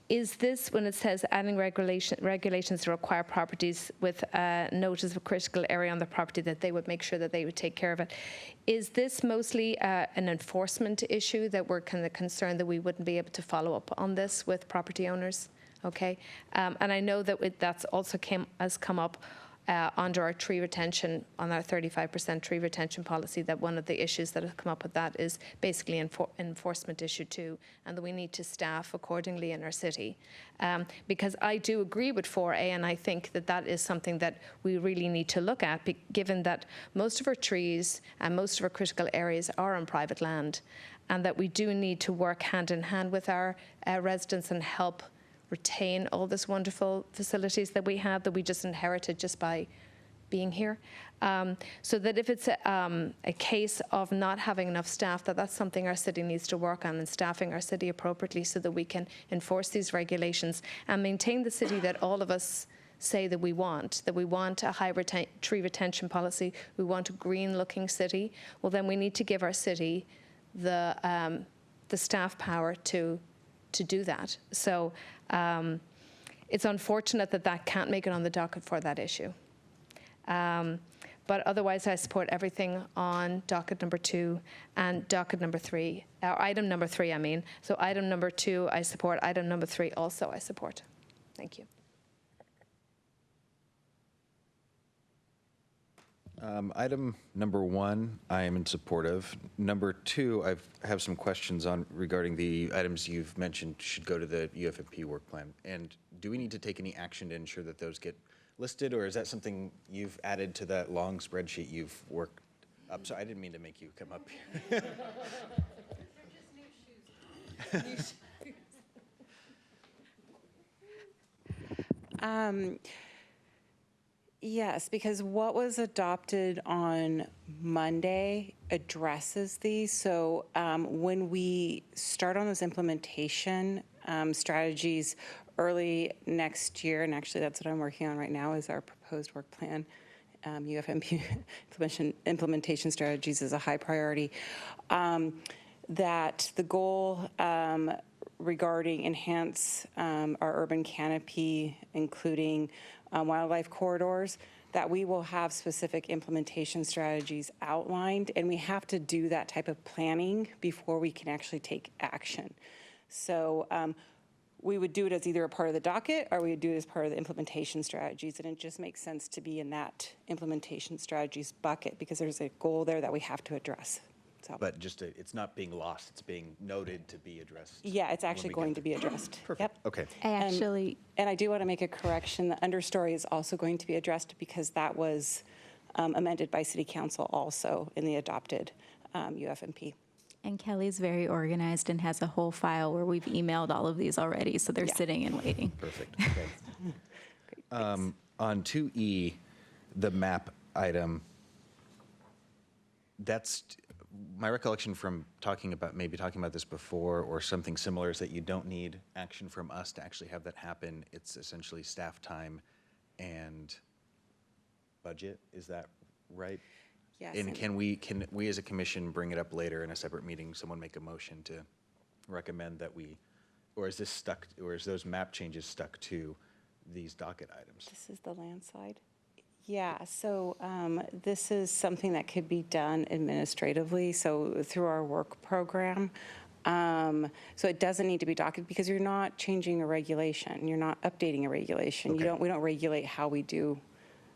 Is this, when it says adding regulations to require properties with notice of critical area on the property, that they would make sure that they would take care of it? Is this mostly an enforcement issue, that we're kind of concerned that we wouldn't be able to follow up on this with property owners? Okay, and I know that that's also has come up under our tree retention, on our 35% tree retention policy, that one of the issues that have come up with that is basically enforcement issue too, and that we need to staff accordingly in our city. Because I do agree with 4A, and I think that is something that we really need to look at, given that most of our trees and most of our critical areas are on private land, and that we do need to work hand in hand with our residents and help retain all this wonderful facilities that we have, that we just inherited just by being here. So that if it's a case of not having enough staff, that's something our city needs to work on, and staffing our city appropriately so that we can enforce these regulations and maintain the city that all of us say that we want a high tree retention policy, we want a green-looking city. Well, then we need to give our city the staff power to do that. So it's unfortunate that can't make it on the docket for that issue. But otherwise, I support everything on docket number 2 and docket number 3, or item number 3, I mean. So item number 2, I support. Item number 3, also I support. Thank you. Item number 1, I am in support of. Number 2, I have some questions on regarding the items you've mentioned should go to the UFMP work plan. And do we need to take any action to ensure that those get listed, or is that something you've added to that long spreadsheet you've worked up? So I didn't mean to make you come up here. Yes, because what was adopted on Monday addresses these. So when we start on those implementation strategies early next year, and actually that's what I'm working on right now is our proposed work plan. UFMP implementation strategies is a high priority. That the goal regarding enhance our urban canopy, including wildlife corridors, that we will have specific implementation strategies outlined, and we have to do that type of planning before we can actually take action. So we would do it as either a part of the docket or we would do it as part of the implementation strategies, and it just makes sense to be in that implementation strategies bucket because there's a goal there that we have to address. So. But just it's not being lost, it's being noted to be addressed. Yeah, it's actually going to be addressed. Perfect. Yep. Okay. And I do want to make a correction. The understory is also going to be addressed because that was amended by City Council also in the adopted UFMP. And Kelly's very organized and has a whole file where we've emailed all of these already, so they're sitting and waiting. Perfect. Okay. Great, on 2E, the map item, that's my recollection from talking about this before or something similar is that you don't need action from us to actually have that happen. It's essentially staff time and budget. Is that right? Yes. And can we as a commission bring it up later in a separate meeting? Someone make a motion to recommend that we, or is this stuck, or is those map changes stuck to these docket items? This is the landslide. Yeah, so this is something that could be done administratively, so through our work program. So it doesn't need to be docketed because you're not changing a regulation. You're not updating a regulation. Okay. We don't regulate how we do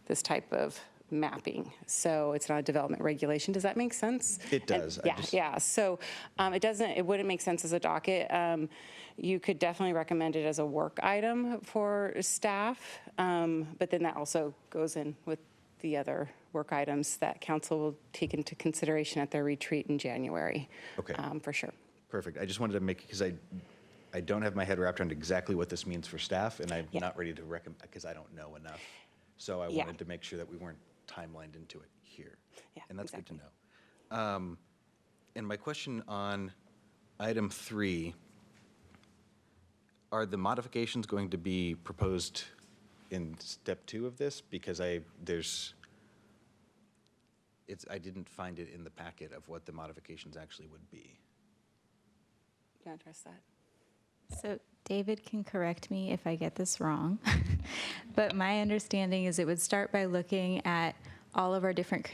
this type of mapping. So it's not a development regulation. Does that make sense? It does. Yeah. So it wouldn't make sense as a docket. You could definitely recommend it as a work item for staff, but then that also goes in with the other work items that council will take into consideration at their retreat in January. Okay. For sure. Perfect. I just wanted to make, because I don't have my head wrapped around exactly what this means for staff, and I'm not ready to recommend, because I don't know enough. So I wanted to make sure that we weren't timelined into it here. Yeah, and that's exactly. good to know. And my question on item 3, are the modifications going to be proposed in step 2 of this? Because I didn't find it in the packet of what the modifications actually would be. You want to address that? So David can correct me if I get this wrong, but my understanding is it would start by looking at all of our different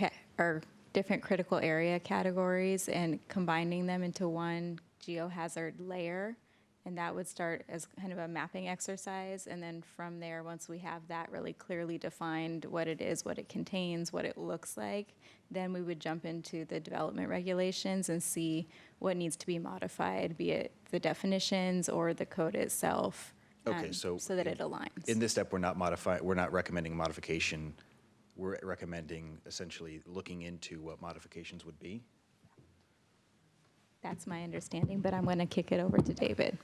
critical area categories and combining them into one geohazard layer, and that would start as kind of a mapping exercise, and then from there, once we have that really clearly defined what it is, what it contains, what it looks like, then we would jump into the development regulations and see what needs to be modified, be it the definitions or the code itself, Okay, so that it aligns. In this step, we're not recommending modification. We're recommending essentially looking into what modifications would be. That's my understanding, but I'm going to kick it over to David.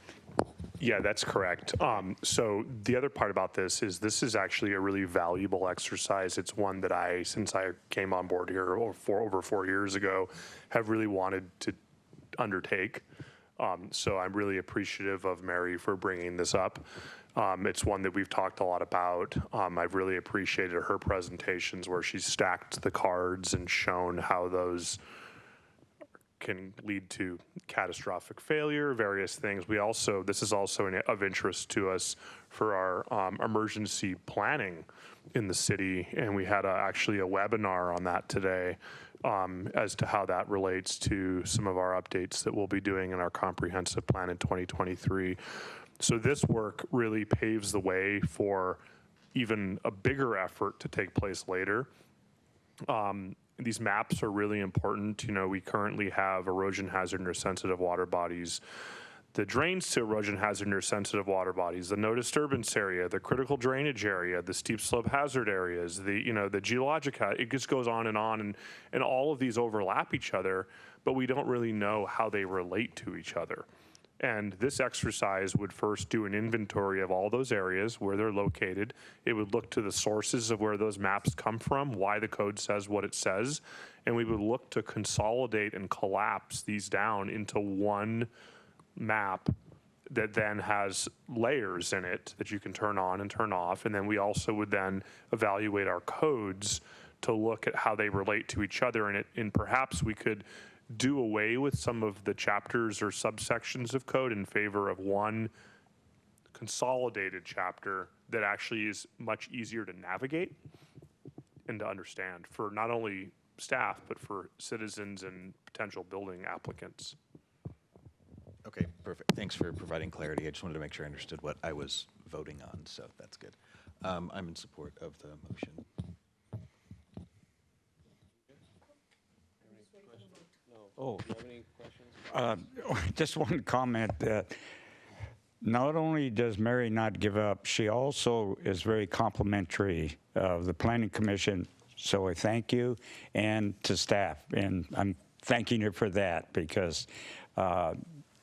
Yeah, that's correct. So the other part about this is actually a really valuable exercise. It's one that since I came on board here over 4 years ago, have really wanted to undertake. So I'm really appreciative of Mary for bringing this up. It's one that we've talked a lot about. I've really appreciated her presentations where she's stacked the cards and shown how those can lead to catastrophic failure, various things. This is also of interest to us for our emergency planning in the city, and we had actually a webinar on that today as to how that relates to some of our updates that we'll be doing in our comprehensive plan in 2023. So this work really paves the way for even a bigger effort to take place later. These maps are really important. You know, we currently have erosion hazardous sensitive water bodies, the drains to erosion hazardous sensitive water bodies, the no disturbance area, the critical drainage area, the steep slope hazard areas, the geologic, it just goes on, and all of these overlap each other, but we don't really know how they relate to each other. And this exercise would first do an inventory of all those areas, where they're located. It would look to the sources of where those maps come from, why the code says what it says, and we would look to consolidate and collapse these down into one map that then has layers in it that you can turn on and turn off. And then we also would then evaluate our codes to look at how they relate to each other, and perhaps we could do away with some of the chapters or subsections of code in favor of one consolidated chapter that actually is much easier to navigate and to understand for not only staff, but for citizens and potential building applicants. Okay, perfect. Thanks for providing clarity. I just wanted to make sure I understood what I was voting on, so that's good. I'm in support of the motion. Oh, Do you have any questions? just one comment that not only does Mary not give up, she also is very complimentary of the Planning Commission. So I thank you, and to staff. And I'm thanking her for that, because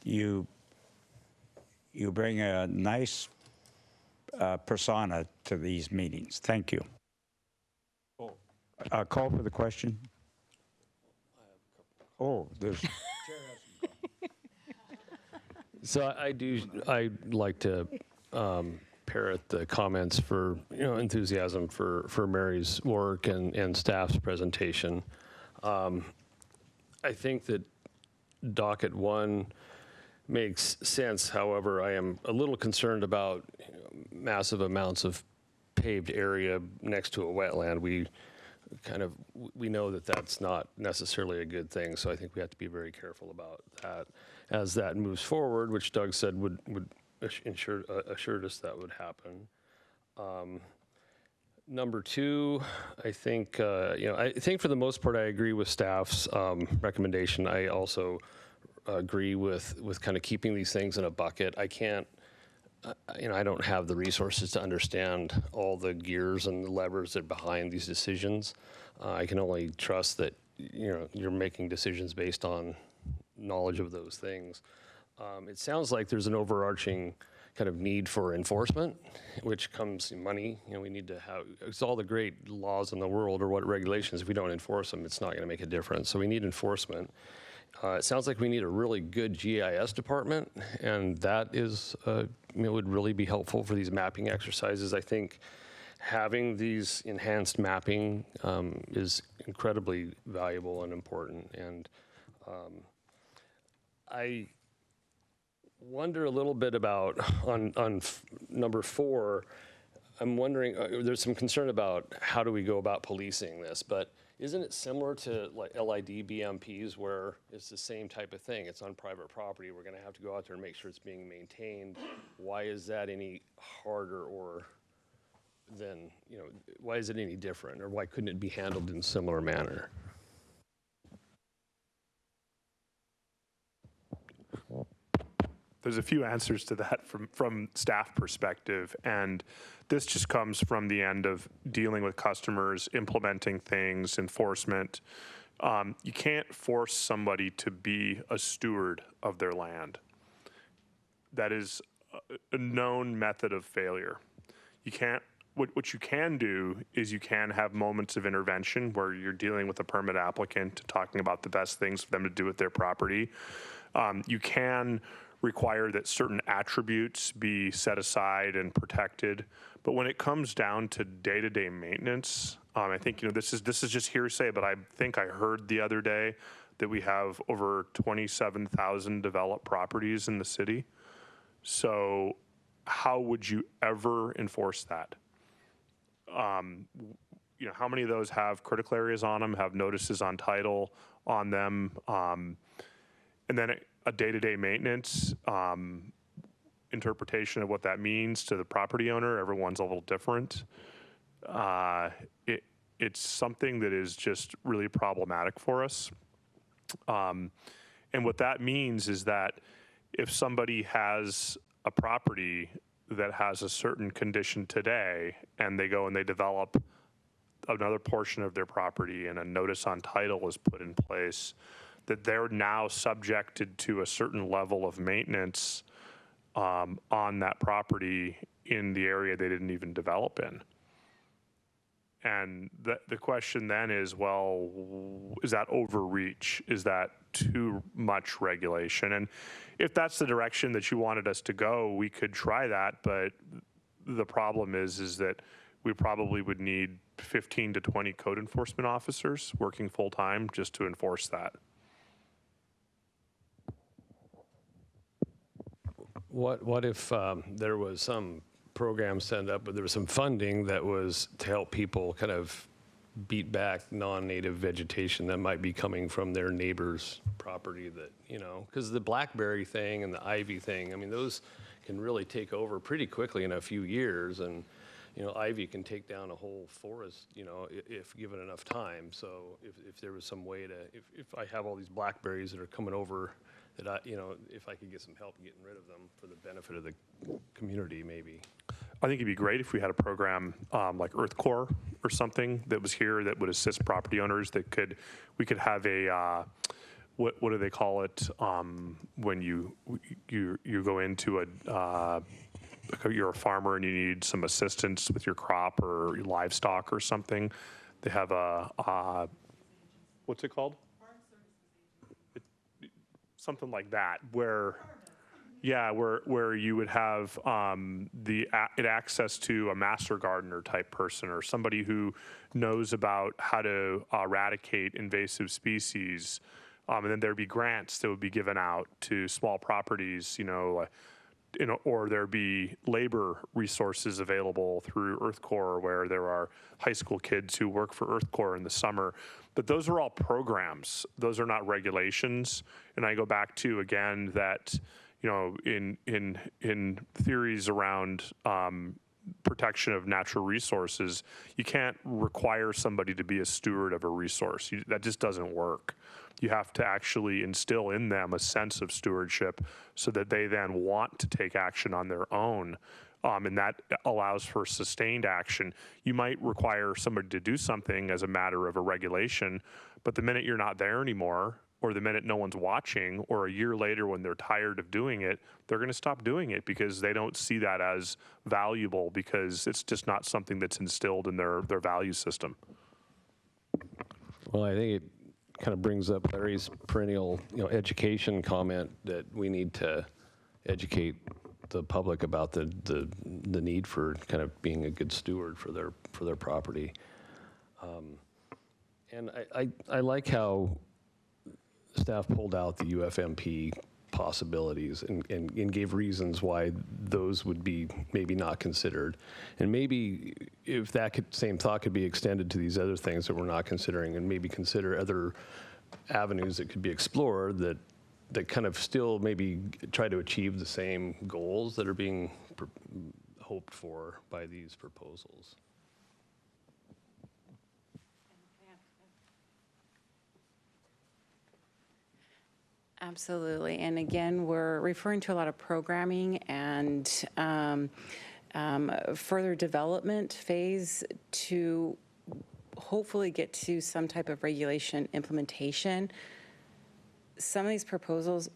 you bring a nice persona to these meetings. Thank you. Call for the question. Oh, there's. So I'd like to parrot the comments for, enthusiasm for Mary's work and staff's presentation. I think that docket 1 makes sense. However, I am a little concerned about massive amounts of paved area next to a wetland. We know that that's not necessarily a good thing, so I think we have to be very careful about that as that moves forward, which Doug said would assured us that would happen. Number 2, I think I think for the most part I agree with staff's recommendation. I also agree with kind of keeping these things in a bucket. I can't. I don't have the resources to understand all the gears and the levers that are behind these decisions. I can only trust that you're making decisions based on knowledge of those things. It sounds like there's an overarching kind of need for enforcement, which comes in money. We need to have, it's all the great laws in the world or what regulations, if we don't enforce them, it's not going to make a difference. So we need enforcement. It sounds like we need a really good GIS department, and that is, would really be helpful for these mapping exercises. I think having these enhanced mapping is incredibly valuable and important. And I wonder a little bit about, on number 4, I'm wondering, there's some concern about how do we go about policing this, but isn't it similar to like LID BMPs where it's the same type of thing? It's on private property. We're going to have to go out there and make sure it's being maintained. Why is that any harder or than, why is it any different? Or why couldn't it be handled in a similar manner? There's a few answers to that from staff perspective, and this just comes from the end of dealing with customers, implementing things, enforcement. You can't force somebody to be a steward of their land. That is a known method of failure. You can't. What you can do is you can have moments of intervention where you're dealing with a permit applicant, talking about the best things for them to do with their property. You can require that certain attributes be set aside and protected. But when it comes down to day-to-day maintenance, I think, this is just hearsay, but I think I heard the other day that we have over 27,000 developed properties in the city. So how would you ever enforce that? How many of those have critical areas on them, have notices on title on them, and then a day-to-day maintenance interpretation of what that means to the property owner? Everyone's a little different. it's something that is just really problematic for us. And what that means is that if somebody has a property that has a certain condition today, and they go and they develop another portion of their property and a notice on title is put in place, that they're now subjected to a certain level of maintenance on that property in the area they didn't even develop in. And the question then is, well, is that overreach? Is that too much regulation? And if that's the direction that you wanted us to go, we could try that. But the problem is that we probably would need 15 to 20 code enforcement officers working full time just to enforce that. What if there was some program set up, but there was some funding that was to help people kind of beat back non-native vegetation that might be coming from their neighbor's property that, you know, because the blackberry thing and the ivy thing, I mean, those can really take over pretty quickly in a few years. And, you know, ivy can take down a whole forest, you know, if given enough time. So if there was some way to, if I have all these blackberries that are coming over, that I, you know, if I could get some help getting rid of them for the benefit of the community, maybe. I think it'd be great if we had a program like Earth Corps or something that was here that would assist property owners. That we could have a what do they call it when you go into a you're a farmer and you need some assistance with your crop or your livestock or something. They have a what's it called? Something like that, where you would have access to a master gardener type person or somebody who knows about how to eradicate invasive species, and then there'd be grants that would be given out to small properties, or there'd be labor resources available through Earth Corps, where there are high school kids who work for Earth Corps in the summer. But those are all programs. Those are not regulations. And I go back to, again, that, you know, in theories around protection of natural resources, you can't require somebody to be a steward of a resource. That just doesn't work. You have to actually instill in them a sense of stewardship so that they then want to take action on their own. And that allows for sustained action. You might require somebody to do something as a matter of a regulation, but the minute you're not there anymore, or the minute no one's watching, or a year later when they're tired of doing it, they're going to stop doing it because they don't see that as valuable, because it's just not something that's instilled in their value system. Well, I think it kind of brings up Larry's perennial, education comment that we need to educate the public about the need for kind of being a good steward for their property. And I like how staff pulled out the UFMP possibilities and gave reasons why those would be maybe not considered. And maybe if that same thought could be extended to these other things that we're not considering, and maybe consider other avenues that could be explored that kind of still maybe try to achieve the same goals that are being hoped for by these proposals. Absolutely. And again, we're referring to a lot of programming and further development phase to hopefully get to some type of regulation implementation. Some of these proposals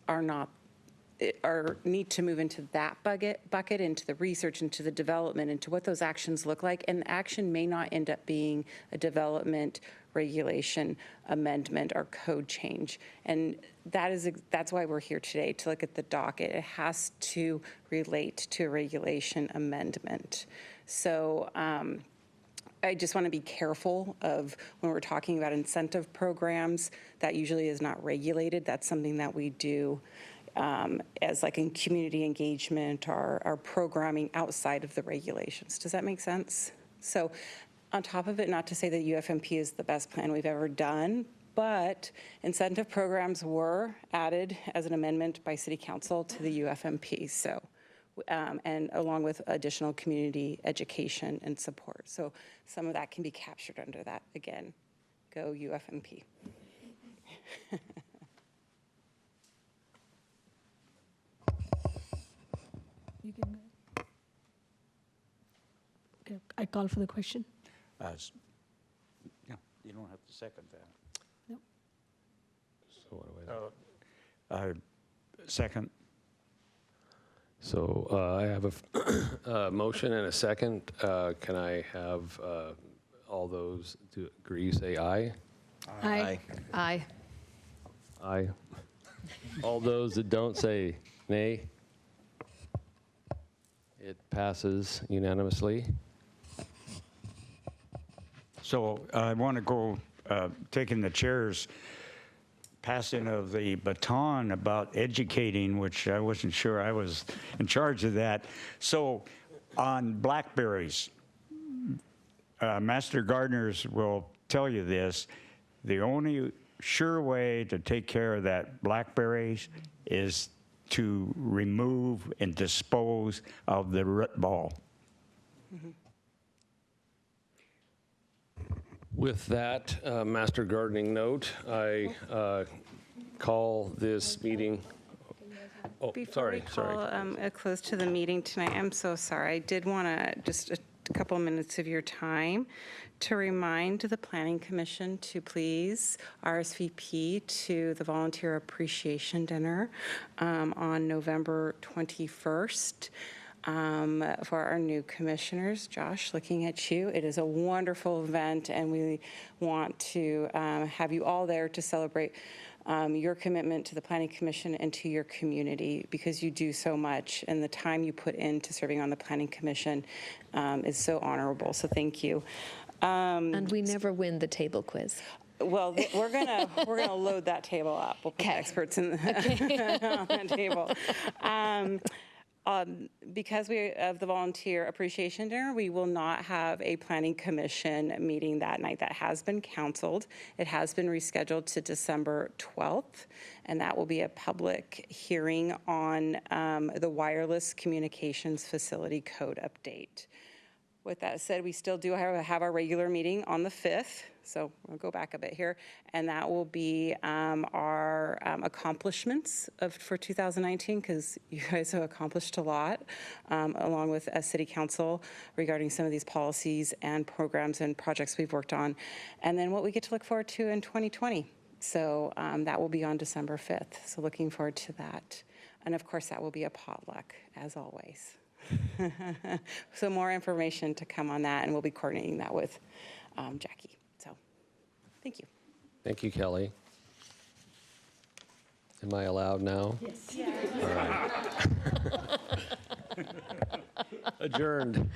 need to move into that bucket, into the research, into the development, into what those actions look like. And the action may not end up being a development, regulation, amendment, or code change. And that's why we're here today, to look at the docket. It has to relate to a regulation amendment. So I just want to be careful of when we're talking about incentive programs, that usually is not regulated. That's something that we do as like in community engagement or our programming outside of the regulations. Does that make sense? So on top of it, not to say that UFMP is the best plan we've ever done, but incentive programs were added as an amendment by City Council to the UFMP. So and along with additional community education and support. So some of that can be captured under that. Again, go UFMP. You can go. Okay, I call for the question. Yeah, you don't have to second that. No. So what do I do? Second. So I have a motion and a second. Can I have all those to agree, say aye? Aye. Aye. Aye. All those that don't say nay? It passes unanimously. So I want to go, taking the chair's passing of the baton about educating, which I wasn't sure I was in charge of that. So on blackberries, master gardeners will tell you this, the only sure way to take care of that blackberries is to remove and dispose of the root ball. Mm-hmm. With that master gardening note, I call this meeting. Oh, Before we call a close to the meeting tonight, I'm so sorry. I did want to just a couple minutes of your time to remind the Planning Commission to please RSVP to the Volunteer Appreciation Dinner on November 21st. For our new commissioners. Josh, looking at you, it is a wonderful event, and we want to have you all there to celebrate your commitment to the Planning Commission and to your community, because you do so much, and the time you put into serving on the Planning Commission is so honorable. So thank you. And we never win the table quiz. Well, we're gonna load that table up. We'll put experts in on that table. Because we of the Volunteer Appreciation Dinner, we will not have a Planning Commission meeting that night. That has been canceled. It has been rescheduled to December 12th, and that will be a public hearing on the Wireless Communications Facility Code update. With that said, we still do have our regular meeting on the 5th, so we'll go back a bit here, and that will be our accomplishments for 2019, because you guys have accomplished a lot, along with City Council regarding some of these policies and programs and projects we've worked on, and then what we get to look forward to in 2020. So that will be on December 5th, so looking forward to that. And of course, that will be a potluck, as always. So more information to come on that, and we'll be coordinating that with Jackie. So thank you. Thank you, Kelly. Am I allowed now? Yes. All right. Adjourned.